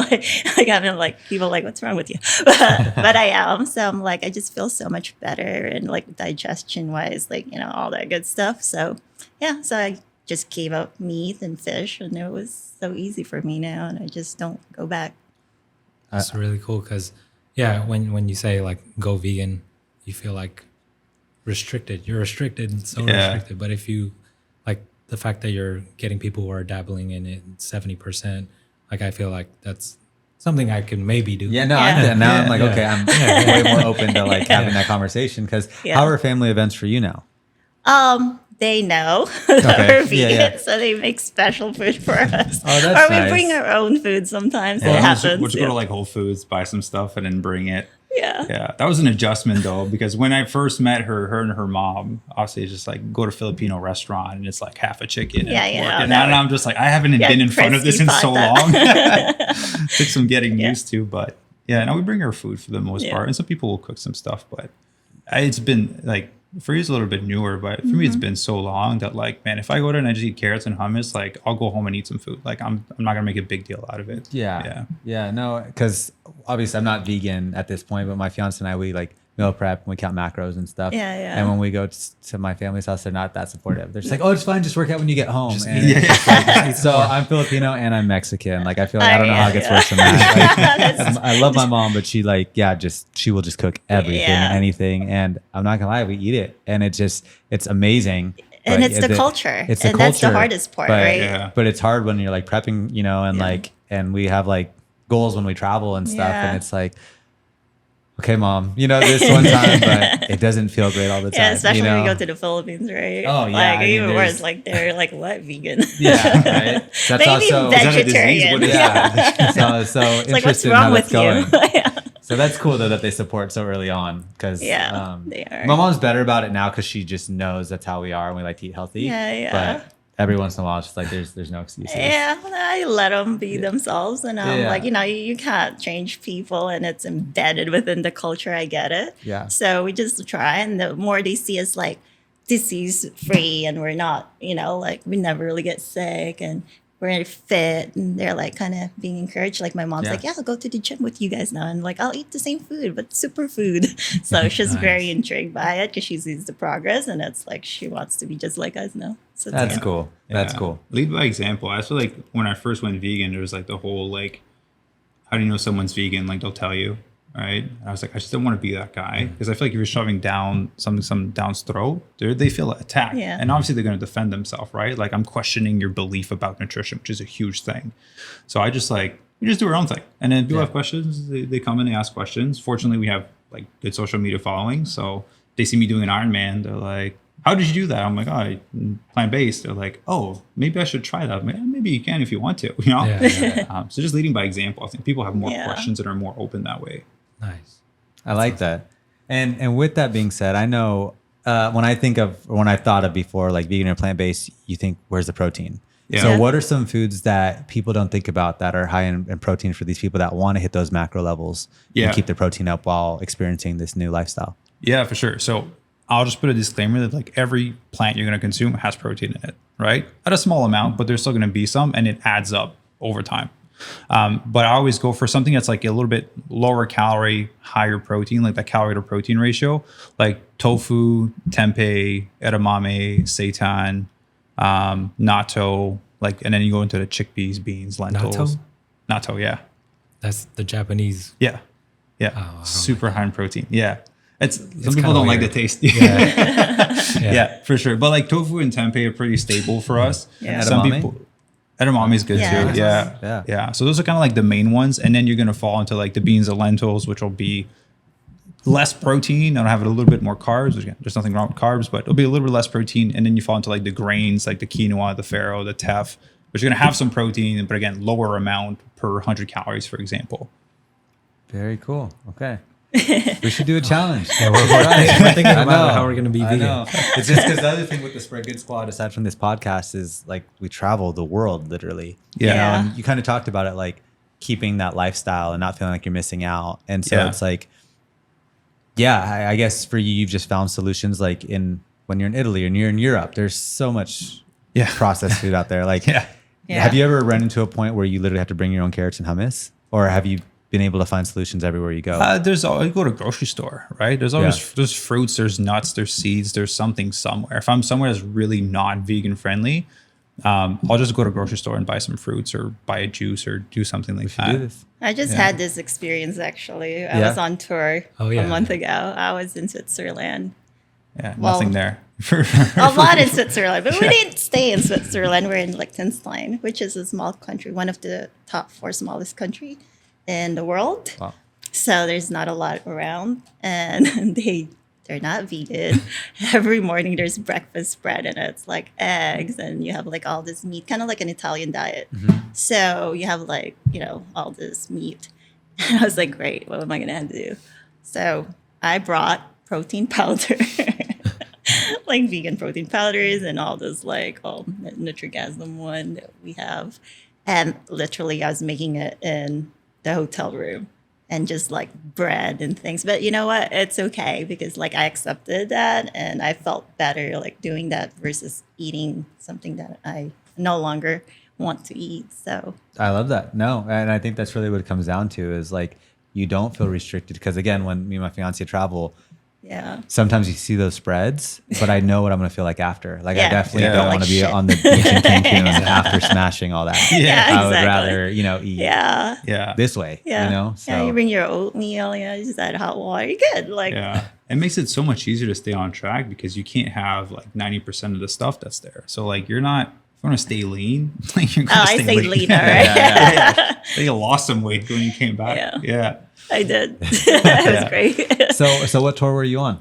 like I'm like, people are like, what's wrong with you? But I am. So I'm like, I just feel so much better and like digestion wise, like, all that good stuff. So yeah, so I just gave up meat and fish, and it was so easy for me now, and I just don't go back. That's really cool because, when you say like go vegan, you feel like restricted. You're restricted, so restricted. But if you like the fact that you're getting people who are dabbling in it 70%, like I feel like that's something I can maybe do. Yeah, no, I'm like, okay, I'm way more open to like having that conversation because how are family events for you now? They know that we're vegan, so they make special food for us. Oh, that's or we nice. bring our own food sometimes. It We'll happens. just go to like Whole Foods, buy some stuff, and then bring it. Yeah. Yeah, that was an adjustment though, because when I first met her and her mom, obviously it's just like go to a Filipino restaurant and it's like half a chicken. And I'm just like, I haven't been in front of this in so long. Took some getting used to, but now we bring her food for the most part. And some people will cook some stuff, but it's been like, for you it's a little bit newer, but for me it's been so long that like, man, if I go there and I just eat carrots and hummus, like I'll go home and eat some food. Like I'm not gonna make a big deal out of it. Yeah. No, because obviously I'm not vegan at this point, but my fiance and I, we like meal prep and we count macros and stuff. Yeah, yeah. And when we go to my family's house, they're not that supportive. They're just like, oh, it's fine. Just work out when you get home. And it's just like, so I'm Filipino and I'm Mexican. Like, I feel like I don't know how it gets worse than that. Like, I love my mom, but she she will just cook everything, anything. And I'm not gonna lie, we eat it. And it's amazing. And But it's the culture. It's the and culture. that's the hardest part, but, right? Yeah. But it's hard when you're like prepping, and and we have like goals when we travel and stuff. Yeah. And it's like, okay, mom, this one time, but it doesn't feel great all the time. Yeah, especially when we go to the Philippines, right? Oh, yeah, Like, I mean, even worse, there's- like, they're like, what, vegan? Yeah, right. That's Maybe also Is that a disease? vegetarian. What is yeah. So It's like, what's interested in how wrong that's with you? going. Yeah. So that's cool though that they support so early on because Yeah, they are. my mom's better about it now because she just knows that's how we are and we like to eat healthy. Yeah, yeah. But every once in a while, it's just like there's no excuses. Yeah, I let them be themselves, and I'm Yeah. like, you can't change people, and it's embedded within the culture. I get it. Yeah. So we just try, and the more they see us like disease free, and we're not, like we never really get sick, and we're fit, and they're like kind of being encouraged. Like my mom's Yeah. like, yeah, I'll go to the gym with you guys now, and like I'll eat the same food, but superfood. So she's Nice. very intrigued by it because she sees the progress, and it's like she wants to be just like us now. So it's That's good. cool. That's Yeah. cool. Lead by example. I feel like when I first went vegan, there was like the whole like, how do you know someone's vegan? Like they'll tell you, right? And I was like, I just don't want to be that guy because I feel like if you're shoving down some down's throat, they feel attacked, Yeah. and obviously they're going to defend themselves, right? Like I'm questioning your belief about nutrition, which is a huge thing. So I just like we just do our own thing, and then if people have questions, they come in and ask questions. Fortunately, we have like good social media following, so they see me doing an Ironman, they're like, how did you do that? I'm like, oh, plant-based. They're like, oh, maybe I should try that. I'm like, maybe you can if you want to, Yeah. So just leading by example. I think people have more Yeah. questions and are more open that way. Nice. I like that. And with that being said, I know when I thought of before like vegan or plant based, you think where's the protein? Yeah. So Yeah. what are some foods that people don't think about that are high in protein for these people that want to hit those macro levels Yeah. and keep their protein up while experiencing this new lifestyle? Yeah, for sure. So I'll just put a disclaimer that like every plant you're going to consume has protein in it, right? At a small amount, but there's still going to be some, and it adds up over time. But I always go for something that's like a little bit lower calorie, higher protein, like that calorie to protein ratio, like tofu, tempeh, edamame, seitan, natto, and then you go into the chickpeas, beans, lentils. Natto, yeah. That's the Japanese. Yeah. Yeah. Oh, I don't super high in protein. Yeah. Some people kinda don't like the weird. taste. Yeah. Yeah, for sure. But like tofu and tempeh are pretty stable for us. Yeah. And Some edamame? people edamame is good Yeah. too. Yeah. Yeah. Yeah. So those are kind of like the main ones. And then you're gonna fall into like the beans and lentils, which will be less protein and have a little bit more carbs. Again, there's nothing wrong with carbs, but it'll be a little bit less protein. And then you fall into like the grains, like the quinoa, the farro, the teff, which are gonna have some protein, but again, lower amount per 100 calories, for example. Very cool. Okay. We should do a challenge. Yeah, we're thinking I about know. how we're going to be I vegan. know. It's just because the other thing with the Spread Good Squad, aside from this podcast, is like we travel the world literally. Yeah. You know, Yeah. and you kind of talked about it, like keeping that lifestyle and not feeling like you're missing out. And so Yeah. it's like, yeah, I guess for you, you've just found solutions like when you're in Italy and you're in Europe, there's so much Yeah. processed food out there. Like, Yeah. Yeah. have you ever run into a point where you literally have to bring your own carrots and hummus? Or have you been able to find solutions everywhere you go? You go to a grocery store, right? There's always there's fruits, there's nuts, there's seeds, there's something somewhere. If I'm somewhere that's really not vegan friendly, I'll just go to a grocery store and buy some fruits or buy a juice or do something like We should that. do this. I just had this experience actually. I Yeah? was on tour Oh, yeah. a month ago. I was in Switzerland. Yeah, Well, nothing there. A lot in Switzerland, but we didn't stay in Switzerland. We're in Liechtenstein, which is a small country, one of the top 4 smallest country in the world. Wow. So there's not a lot around, and they're not vegan. Every morning there's breakfast spread, and it's like eggs, and you have like all this meat, kind of like an Italian diet. So you have like all this meat, and I was like, great, what am I gonna do? So I brought protein powder. Like vegan protein powders and all this like Nutrigasm one that we have. And literally I was making it in the hotel room and just like bread and things. But you know what? It's okay because like I accepted that and I felt better like doing that versus eating something that I no longer want to eat. So I love that. No, and I think that's really what it comes down to is like you don't feel restricted. Because again, when me and my fiance travel, Yeah. sometimes you see those spreads, but I know what I'm going to feel like after. Like I Yeah. definitely Yeah. don't Like want to be shit. on the beach in Cancun after smashing all that. Yeah, I would exactly. rather, eat Yeah. Yeah. this way, Yeah. So Yeah, you bring your oatmeal, just add hot water. You're good. Like, Yeah. It makes it so much easier to stay on track because you can't have like 90% of the stuff that's there. So like you're not, if you want to stay lean, like you're oh, gonna I stay say lean. leaner, right? Like you lost some weight when you came back. Yeah. I did. It was Yeah. great. So what tour were you on?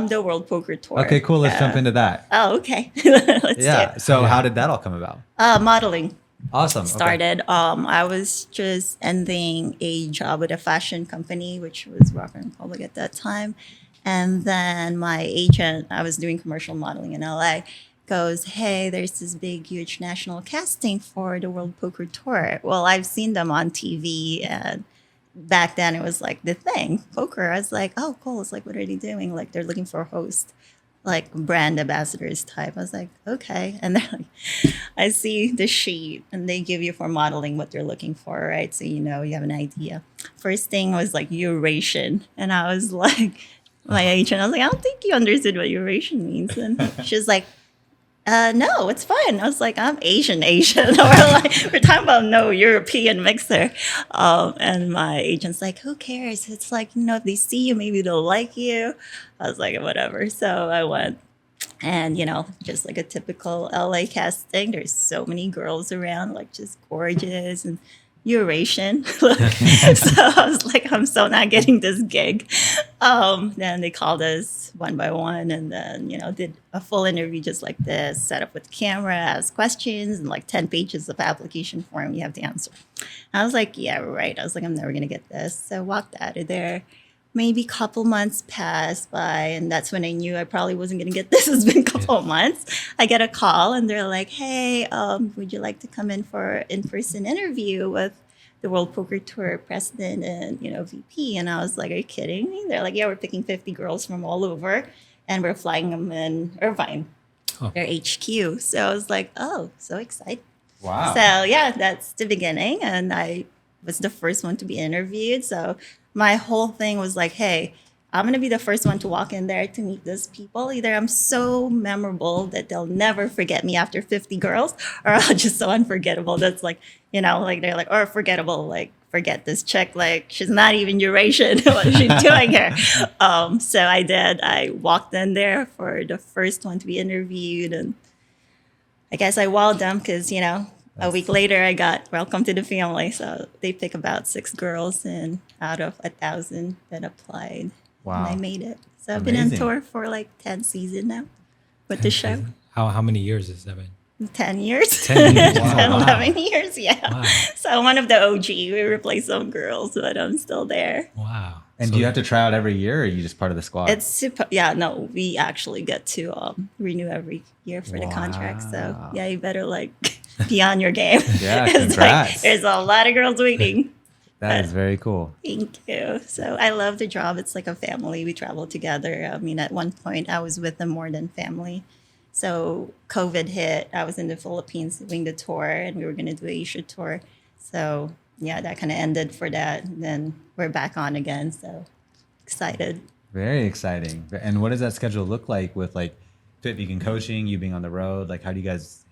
The World Poker Tour. Okay, cool. Let's Yeah. jump into that. Oh, okay. Let's do Yeah. it. So how did that all come about? Modeling Awesome. Okay. started. I was just ending a job with a fashion company, which was Rock and Republic at that time. And then my agent, I was doing commercial modeling in LA, goes, hey, there's this big, huge national casting for the World Poker Tour. Well, I've seen them on TV, and back then it was like the thing, poker. I was like, oh, cool. It's like, what are they doing? Like, they're looking for a host, like brand ambassadors type. I was like, okay. And they're like, I see the sheet, and they give you for modeling what they're looking for, right? So, you have an idea. First thing was like Eurasian. And I was like, my agent, I was like, I don't think you understood what Eurasian means. And she's like, no, it's fine. I was like, I'm Asian. Or like, we're talking about no European mixer. And my agent's like, who cares? It's like, if they see you, maybe they'll like you. I was like, whatever. So I went. And, just like a typical LA casting, there's so many girls around, like just gorgeous and Eurasian. So I was like, I'm so not getting this gig. Then they called us one by one, and then, did a full interview just like this, set up with camera, asked questions, and like 10 pages of application form you have to answer. I was like, yeah, right. I was like, I'm never going to get this. So walked out of there. Maybe a couple months passed by, and that's when I knew I probably wasn't going to get this. It's been a couple of months. I get a call, and they're like, hey, would you like to come in for an in-person interview with the World Poker Tour president and, VP? And I was like, are you kidding me? They're like, yeah, we're picking 50 girls from all over, and we're flying them in Irvine, their HQ. So I was like, oh, so excited. Wow. So yeah, that's the beginning. And I was the first one to be interviewed. So my whole thing was like, hey, I'm going to be the first one to walk in there to meet these people. Either I'm so memorable that they'll never forget me after 50 girls, or I'm just so unforgettable that's like, like they're like, or forgettable, like, forget this chick, like she's not even Eurasian. What is she doing here? So I did. I walked in there for the first one to be interviewed, and I guess I wowed them because, a week later, I got welcome to the family. So they pick about 6 girls, and out of 1,000 that applied, Wow. and I made it. So I've been on Amazing. tour for like 10 seasons now with the show. How many years has that been? 10 years. 10 years. 10, Wow. 11 years, yeah. Wow. So I'm one of the OG. We replaced some girls, but I'm still there. Wow. And So do you have to try out every year, or are you just part of the squad? It's super, yeah, no, we actually get to renew every year for the contract. So Wow. yeah, you better like be on your game. Yeah, It's congrats. there's a lot of girls waiting. That is very cool. Thank you. So I love the job. It's like a family. We travel together. I mean, at one point I was with them more than family. So COVID hit. I was in the Philippines doing the tour, and we were going to do a Asia tour. So yeah, that kind of ended for that. And then we're back on again. So excited. Very exciting. And what does that schedule look like with like Fit Vegan coaching, you being on the road? Like, how do you guys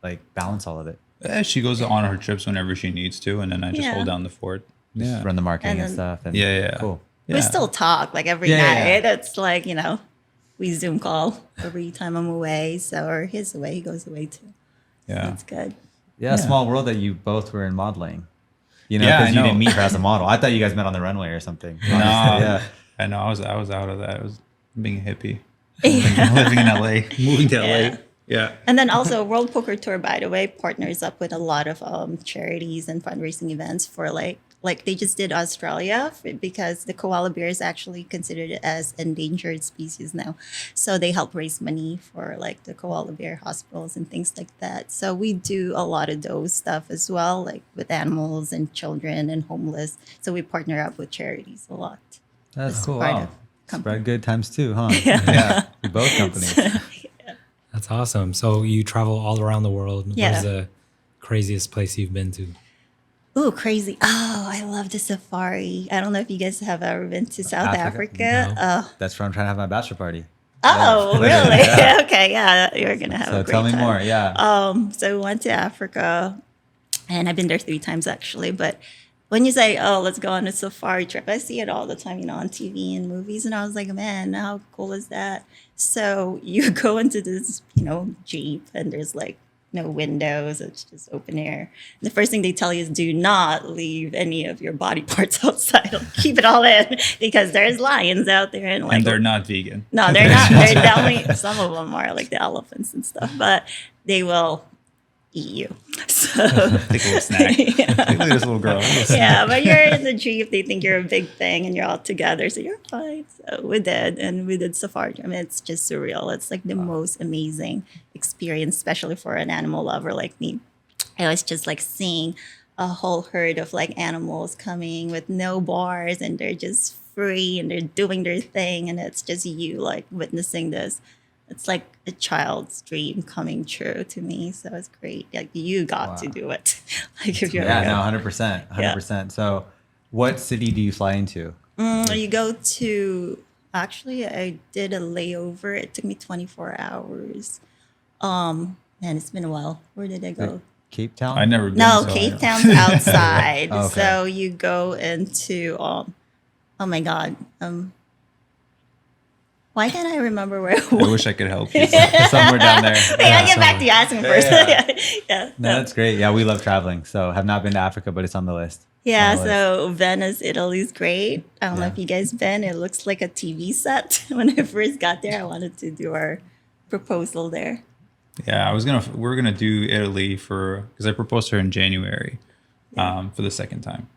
like balance all of it? She goes on her trips whenever she needs to, and then I just Yeah. hold down the fort. Yeah. Run the marketing and And then- stuff. And Yeah. Cool. Yeah. We still talk like every Yeah, night. yeah. It's like, we Zoom call every time I'm away. So, or he's away, he goes away too. Yeah. That's good. Yeah, small world that you both were in modeling. Yeah, because I you know. didn't meet her as a model. I thought you guys met on the runway or something. No, Yeah. I know. I was out of that. I was being a hippie, Yeah. living in LA, moving to Yeah. LA. Yeah. And then also World Poker Tour, by the way, partners up with a lot of charities and fundraising events for like they just did Australia because the koala bear is actually considered as endangered species now. So they help raise money for like the koala bear hospitals and things like that. So we do a lot of those stuff as well, like with animals and children and homeless. So we partner up with charities a lot. That's As cool. part Wow. of company. Spread good times too, huh? Yeah. We both companies. That's awesome. So you travel all around the world. Yeah. Where's the craziest place you've been to? Oh, crazy. Oh, I love the safari. I don't know if you guys have ever been to South Africa. No. That's where I'm trying to have my bachelor party. Oh, really? Yeah. Okay, yeah, you're gonna have So a great tell me time. more. Yeah. So we went to Africa, and I've been there 3 times actually. But when you say, "Oh, let's go on a safari trip," I see it all the time, on TV and movies, and I was like, "Man, how cool is that?" So you go into this, jeep, and there's like no windows; it's just open air. And the first thing they tell you is, "Do not leave any of your body parts outside. Keep it all in because there's lions out there." And they're not vegan. No, they're not. They're definitely, some of them are like the elephants and stuff, but they will eat you. So Take a little snack. yeah. Look at this little girl. Yeah, but you're in the jeep. They think you're a big thing, and you're all together, so you're fine. So we did safari. I mean, it's just surreal. It's like the most amazing experience, especially for an animal lover like me. I was just like seeing a whole herd of like animals coming with no bars, and they're just free and they're doing their thing, and it's just you like witnessing this. It's like a child's dream coming true to me. So it's great. Like you got to do it. Like if you're Yeah, no, 100%. 100%. So what city do you fly into? You go to, actually, I did a layover. It took me 24 hours. Man, it's been a while. Where did I go? Cape Town? I never been. No, so Cape Town's outside. Okay. So you go into, oh my God. Why can't I remember where it I was? wish I could help you. Somewhere down there. Wait, I'll get back to you asking first. Yeah. No, that's great. Yeah, we love traveling. So have not been to Africa, but it's on the list. Yeah, On the list. so Venice, Italy's great. I don't know if you guys been. It looks like a TV set. When I first got there, I wanted to do our proposal there. Yeah, we're gonna do Italy because I proposed to her in January, for the second time.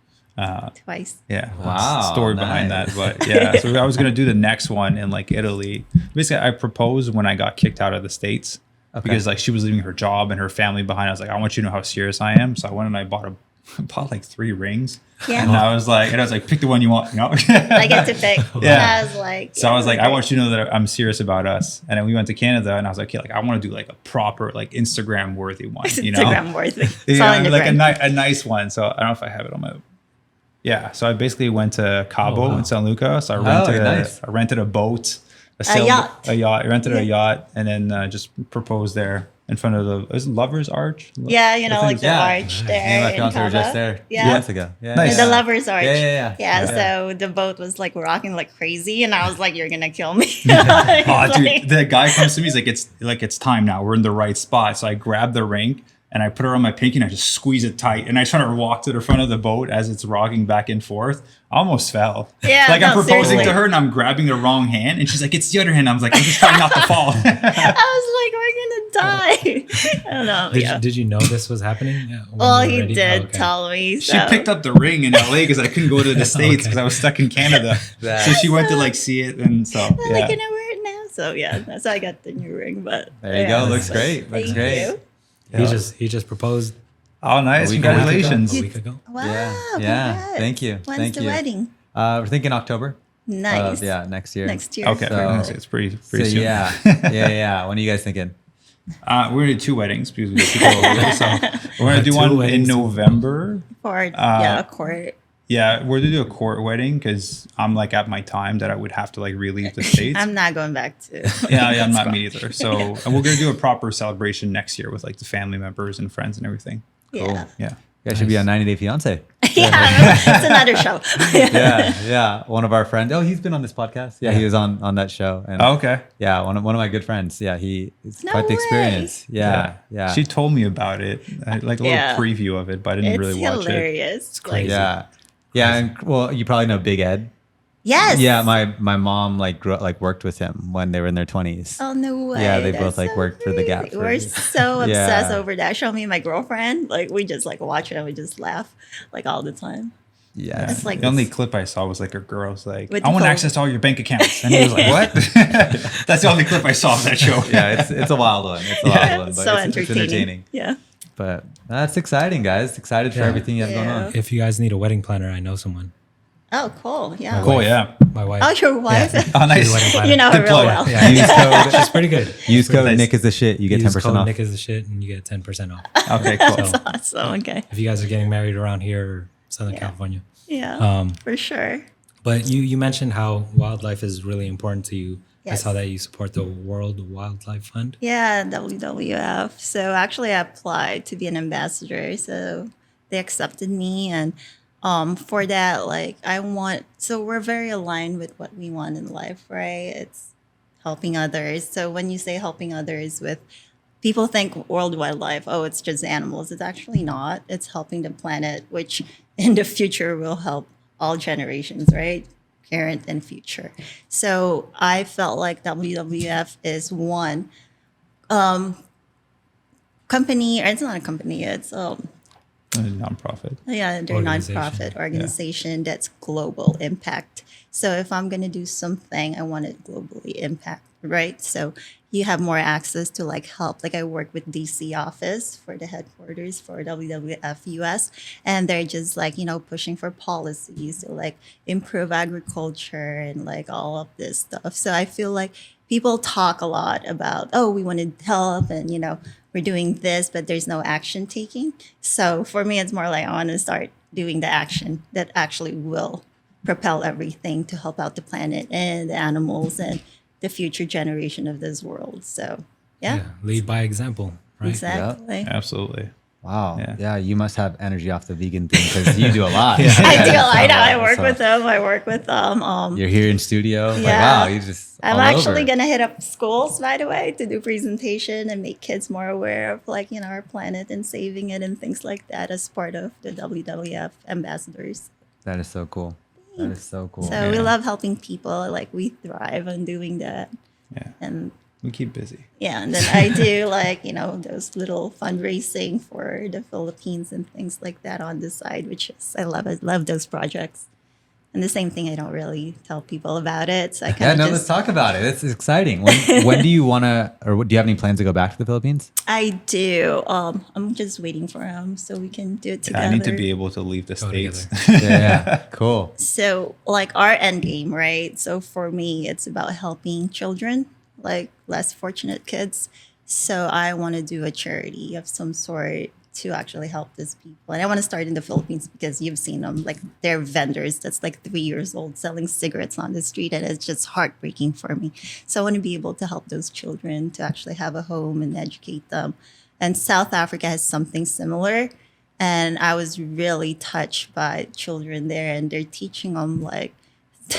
Twice. Yeah. Wow, Story behind nice. that. But yeah, so I was going to do the next one in like Italy. Basically, I proposed when I got kicked out of the States because like she was leaving her job and her family behind. I was like, I want you to know how serious I am. So I went and I bought like 3 rings. Yeah. And I was like, pick the one you want, I get to pick. Yeah. And I was like, So I was like, I want you to know that I'm serious about us. And then we went to Canada and I was like, okay, like I want to do like a proper like Instagram worthy one, Instagram worthy. Yeah, like a nice one. So I don't know if I have it on my. Yeah, so I basically went to Cabo in San Luca. So I rented a boat, yacht. I rented a yacht, and then just proposed there in front of the Lovers Arch. Yeah, like the arch Me there. and my in fiance were Cabo. just there Yeah. months ago. Yeah, Nice. The Lover's Arch. Yeah. So the boat was like rocking like crazy, and I was like, "You're gonna kill me." Oh, dude, the guy comes to me. He's like, it's time now. We're in the right spot. So I grab the ring and I put her on my pinky and I just squeeze it tight. And I try to walk to the front of the boat as it's rocking back and forth. I almost fell. Yeah, like I'm no, proposing seriously. to her and I'm grabbing the wrong hand. And she's like, it's the other hand. I was like, I'm just trying not to fall. I was like, "We're gonna die." I don't know. Did you know this was happening? Yeah, when Well, you were he ready? did Oh, okay. tell me. She So. picked up the ring in LA because I couldn't go to the States because I was stuck in Canada. So she went to like see it. And so, I'm yeah. like, "Can I wear it now?" So yeah, that's how I got the new ring. But There you go. Looks great. Looks Thank great. you. He just proposed Oh, nice. A week Congratulations. a week ago. Wow. Yeah. congrats. Thank you. When's Thank the you. wedding? We're thinking October. Nice. Next year. Next year. Okay. So- It's pretty So soon. yeah. When are you guys thinking? We're going to do 2 weddings because we got people over there. So we're going to do 2 one in weddings. November. For a court. Yeah, we're going to do a court wedding because I'm like at my time that I would have to like relieve the States. I'm not going back to. Yeah, I'm not me either. So and we're going to do a proper celebration next year with like the family members and friends and everything. Yeah. Yeah. You guys should be on 90 Day Fiance. Yeah, it's another show. Yeah. One of our friends. Oh, he's been on this podcast. Yeah, he was on that show. And Oh, okay. yeah, one of my good friends. Yeah, it's No quite the way. experience. Yeah. She told me about it. I had like a little Yeah. preview of it, but I didn't It's really watch it. hilarious. It's crazy. Yeah. And well, you probably know Big Ed. Yes. Yeah, my mom worked with him when they were in their 20s. Oh no way. Yeah, they That's both, like, so worked for the Gap crazy. for We're years. so obsessed Yeah. over that. Show me and my girlfriend. Like we just like watch it and we just laugh like all the time. Yeah. It's like The only clip I saw was like a girl was like, With I the want phone. access to all your bank accounts. And he was like, what? That's the only clip I saw of that show. Yeah, it's a wild one. It's a wild one, but so it's entertaining. Yeah. But that's exciting, guys. Excited for Yeah. everything you have going Yeah. on. If you guys need a wedding planner, I know someone. Oh, cool. Yeah. My Cool, wife. yeah. My wife. Oh, your wife. Yeah. Oh, nice. She's a wedding planner. You know her Good real plug. well. Yeah. Use code. She's pretty good. Use code Nice. Nick is the shit. You get Use 10% code off. Nick is the shit, and you get 10% off. Okay, cool. So Awesome. Okay. if you guys are getting married around here or Southern Yeah. California. Yeah. For sure. But you mentioned how wildlife is really important to you. I Yes. saw that you support the World Wildlife Fund. Yeah, WWF. So actually, I applied to be an ambassador. So they accepted me, and for that, like so we're very aligned with what we want in life, right? It's helping others. So when you say helping others with people think world wildlife, oh, it's just animals. It's actually not. It's helping the planet, which in the future will help all generations, right? Current and future. So I felt like WWF is one company, or it's not a company, it's A nonprofit. yeah, they're Organization. nonprofit organization that's global impact. So if I'm gonna do something, I want it globally impact, right? So you have more access to like help. Like I work with DC office for the headquarters for WWF US, and they're just like, pushing for policies to like improve agriculture and like all of this stuff. So I feel like people talk a lot about, oh, we want to help and we're doing this, but there's no action taking. So for me, it's more like I want to start doing the action that actually will propel everything to help out the planet and the animals and the future generation of this world. So yeah. Lead by example, right? Exactly. Absolutely. Wow. Yeah. Yeah. You must have energy off the vegan thing because you do a lot. Yeah. I do. I know. I So- work with them. I work with You're here in studio. Like, Yeah. wow, you just. I'm all actually over. gonna hit up schools, by the way, to do presentation and make kids more aware of our planet and saving it and things like that as part of the WWF ambassadors. That is so cool. That is so cool. So we love helping people. Like we thrive on doing that. Yeah. And We keep busy. yeah, and then I do those little fundraising for the Philippines and things like that on the side, which is I love those projects. And the same thing, I don't really tell people about it. So I Yeah, kind no, of let's talk about it. It's exciting. When do you want to, or do you have any plans to go back to the Philippines? I do. I'm just waiting for him so we can do it Yeah, together. I need to be able to leave the Go States. Yeah, cool. So like our end game, right? So for me, it's about helping children, like less fortunate kids. So I want to do a charity of some sort to actually help these people. And I want to start in the Philippines because you've seen them, like they're vendors that's like 3 years old selling cigarettes on the street. And it's just heartbreaking for me. So I want to be able to help those children to actually have a home and educate them. And South Africa has something similar. And I was really touched by children there, and they're teaching them like,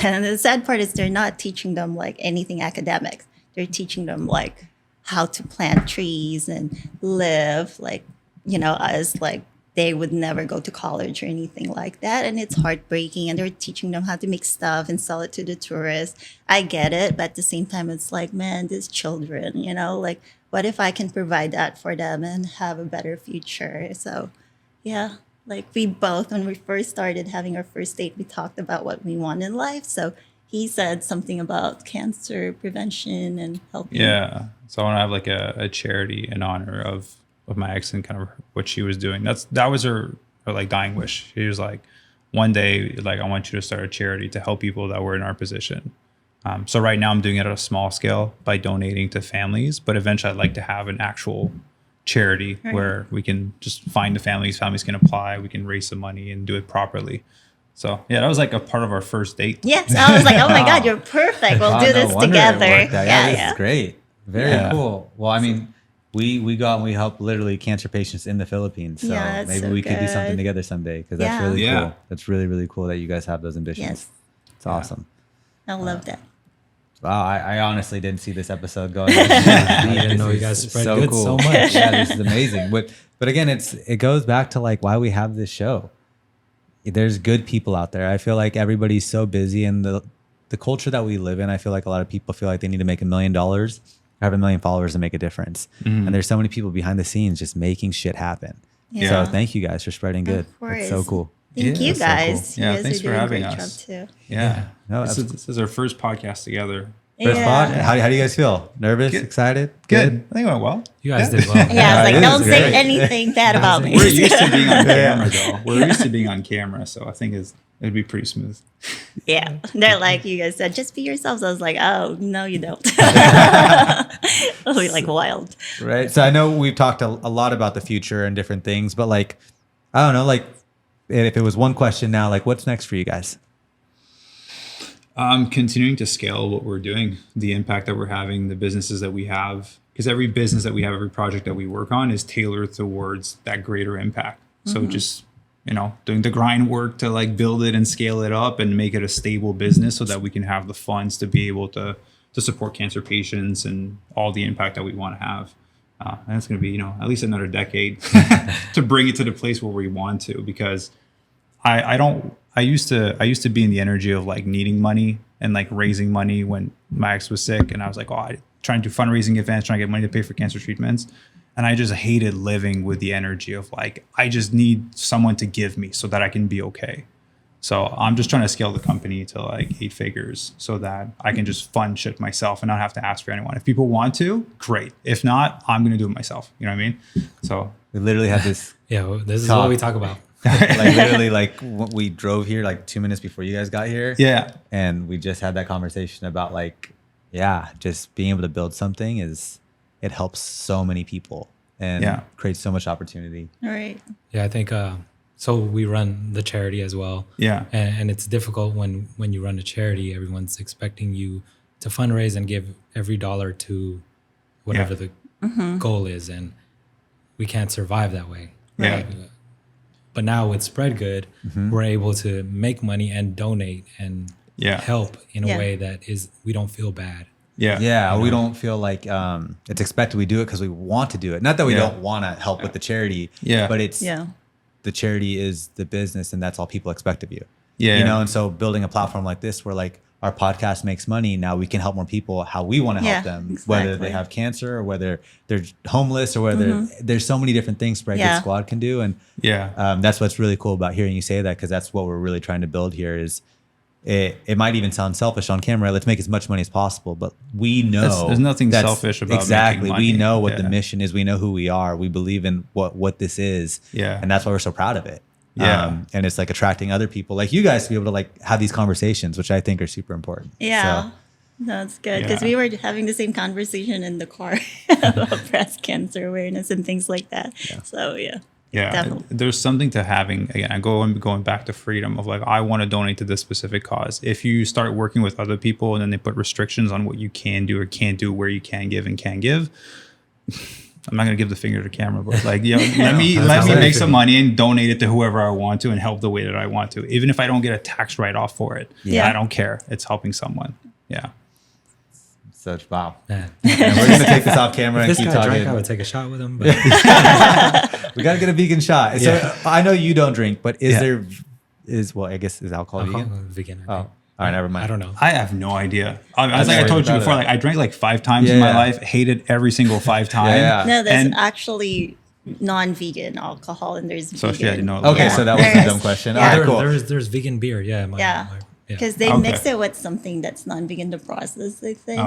and the sad part is they're not teaching them like anything academic. They're teaching them like how to plant trees and live like, as like they would never go to college or anything like that. And it's heartbreaking. And they're teaching them how to make stuff and sell it to the tourists. I get it. But at the same time, it's like, man, these children, like what if I can provide that for them and have a better future? So yeah, like we both, when we first started having our first date, we talked about what we want in life. So he said something about cancer prevention and helping. Yeah. So I want to have like a charity in honor of my ex and kind of what she was doing. That was her like dying wish. She was like, one day, like, I want you to start a charity to help people that were in our position. So right now I'm doing it at a small scale by donating to families, but eventually I'd like to have an actual charity where we can just find the families can apply, we can raise some money and do it properly. So yeah, that was like a part of our first date. Yes, I was like, oh my God, you're perfect. We'll do no this wonder it together. worked out. Yeah, This yeah. is great. Very Yeah. cool. Well, I mean, we go out and we help literally cancer patients in the Philippines. So Yeah, that's maybe so we could do something good. together someday because Yeah. that's really Yeah. cool. That's really, really cool that you guys have those ambitions. Yes. It's awesome. I love that. Wow, I honestly didn't see this episode going. I didn't know you guys spread good so much. Yeah, this is amazing. But again, it goes back to like why we have this show. There's good people out there. I feel like everybody's so busy, and the culture that we live in, I feel like a lot of people feel like they need to make $1 million or have 1 million followers to make a difference. And there's so many people behind the scenes just making shit happen. Yeah. So thank you guys for spreading good. Of It's so course. cool. Thank Yeah, you that's so cool. guys. Yeah, You guys thanks are for doing having a great us. job too. Yeah. No, This is our first podcast together. First Yeah. pod. How do you guys feel? Nervous? Good. Excited? Good. I think it went well. You guys did well. Yeah, I was it like, don't is say great. anything bad about me. We're used to being on camera, though. We're used to being on camera, so I think it'd be pretty smooth. Yeah, they're like, you guys said, just be yourselves. I was like, oh, no, you don't. It'll be like wild. Right. So I know we've talked a lot about the future and different things, but like, I don't know, like if it was one question now, like what's next for you guys? Continuing to scale what we're doing, the impact that we're having, the businesses that we have, because every business that we have, every project that we work on is tailored towards that greater impact. So just, doing the grind work to like build it and scale it up and make it a stable business so that we can have the funds to be able to support cancer patients and all the impact that we want to have. And it's going to be, at least another decade to bring it to the place where we want to, because I used to be in the energy of like needing money and like raising money when my ex was sick. And I was like, trying to do fundraising events, trying to get money to pay for cancer treatments. And I just hated living with the energy of like, I just need someone to give me so that I can be okay. So I'm just trying to scale the company to like 8 figures so that I can just fund shit myself and not have to ask for anyone. If people want to, great. If not, I'm going to do it myself. You know what I mean? So We literally had this Yeah, well, this is Talk. what we talk about. like literally like we drove here like 2 minutes before you guys got here. yeah, And we just had that conversation about like, just being able to build something it helps so many people and creates so much opportunity. All right. Yeah, I think so. We run the charity as well. yeah, And it's difficult when you run a charity. Everyone's expecting you to fundraise and give every dollar to whatever the goal is, and we can't survive that way. Yeah. Like, but now with Spread Good, we're able to make money and donate and help in a way that we don't feel bad. yeah, We don't feel like it's expected. We do it because we want to do it. Not that we don't want to help with the charity. But it's the charity is the business, and that's all people expect of you. And so building a platform like this, where like our podcast makes money, now we can help more people how we want to help them, whether they have cancer or whether they're homeless or whether there's so many different things Spread Good Squad can do. And that's what's really cool about hearing you say that, because that's what we're really trying to build here. Is it might even sound selfish on camera. Let's make as much money as possible, but we know there's nothing selfish about exactly. making money. We know what the mission is. We know who we are. We believe in what this is. And that's why we're so proud of it. And it's like attracting other people like you guys to be able to like have these conversations, which I think are super important. Yeah. So, That's good, because we were having the same conversation in the car about breast cancer awareness and things like that. So definitely. There's something to having, again, going back to freedom of like, I want to donate to this specific cause. If you start working with other people and then they put restrictions on what you can do or can't do, where you can give and can't give, I'm not going to give the finger to the camera, but like, let me make some money and donate it to whoever I want to and help the way that I want to. Even if I don't get a tax write-off for it, I don't care. It's helping someone. Yeah. such wow. Man. And we're gonna take this off camera and If keep this guy talking. drank, I would take a shot with him. But We gotta get a vegan shot. So I know you don't drink, but I guess is alcohol vegan? vegan. I Oh, think. all right, never mind. I don't know. I have no idea. As like I worried told you about before, it. like I drank like 5 times in my life, hated every single 5 times. Yeah. No, there's And- actually non-vegan alcohol, and there's So vegan. she had to know. Okay, so that was a There's- dumb question. yeah. All right, cool. There's vegan beer. Yeah. Yeah. Because they Okay. mix it with something that's non-vegan to process, I think.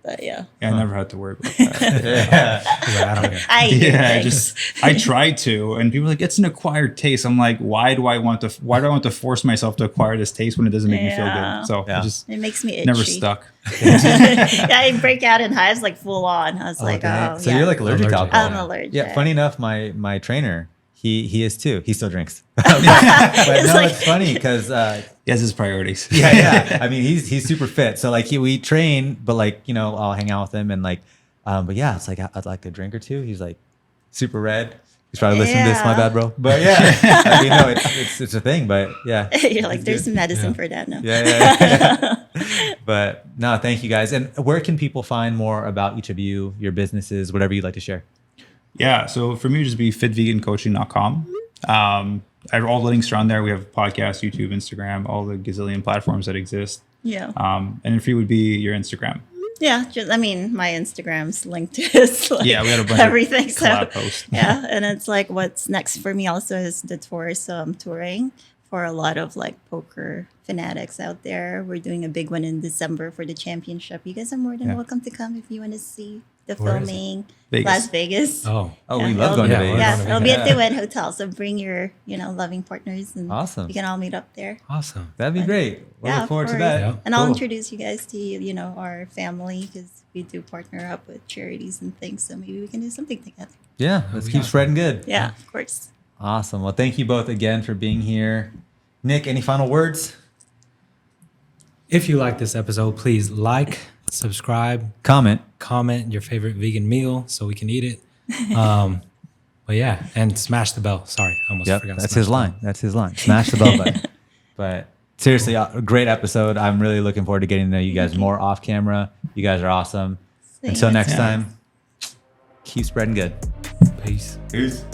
But yeah. I never had to worry about that. Yeah, I don't know. I eat Yeah, things. I tried to, and people are like, it's an acquired taste. I'm like, why do I want to force myself to acquire this taste when it doesn't make me feel Yeah. good? So Yeah. I just It makes me itchy. never stuck. Yeah, I break out in hives like full on. I was like, dang. oh, So yeah. you're like allergic to Allergic. alcohol? I'm allergic. Yeah, funny enough, my trainer, he is too. He still drinks. but no, like- it's funny because He has his priorities. yeah. I mean, he's super fit. So like we train, but like I'll hang out with him and like, but yeah, it's like I'd like a drink or two. He's like super red. He's probably listening to this. My Yeah. bad, bro. But yeah, I mean, no, it's a thing. But yeah, You're like, It's there's good. some medicine for that now. Yeah. But no, thank you guys. And where can people find more about each of you, your businesses, whatever you'd like to share? Yeah. So for me, just be fitvegancoaching.com. All the links are on there. We have podcasts, YouTube, Instagram, all the gazillion platforms that exist. Yeah. And if you would be your Instagram. Yeah. My Instagram's linked to his, like, Yeah, we had a bunch everything. of collab posts. Yeah. And it's like, what's next for me also is the tour. So I'm touring for a lot of like poker fanatics out there. We're doing a big one in December for the championship. You guys are more than welcome to come if you want to see the Where is it? filming. Vegas. Las Vegas. Oh, we love going to Vegas. Yeah, it'll be at the Yeah. Wynn Hotel. So bring your, loving partners, and Awesome. we can all meet up there. awesome. That'd be great. We'll Yeah, look forward to of that. course. And I'll Cool. introduce you guys to, our family, because we do partner up with charities and things. So maybe we can do something together. Yeah, let's keep spreading good. Yeah, of course. Awesome. Well, thank you both again for being here. Nick, any final words? If you like this episode, please like, subscribe, Comment. comment your favorite vegan meal so we can eat it. But yeah, and smash the bell. Sorry, I almost Yep, forgot. to that's smash his the line. bell. That's his line. Smash the bell button. But seriously, a great episode. I'm really looking forward to getting to know you guys more off camera. You guys are awesome. Until Thanks. next time, keep spreading good. Peace. Peace.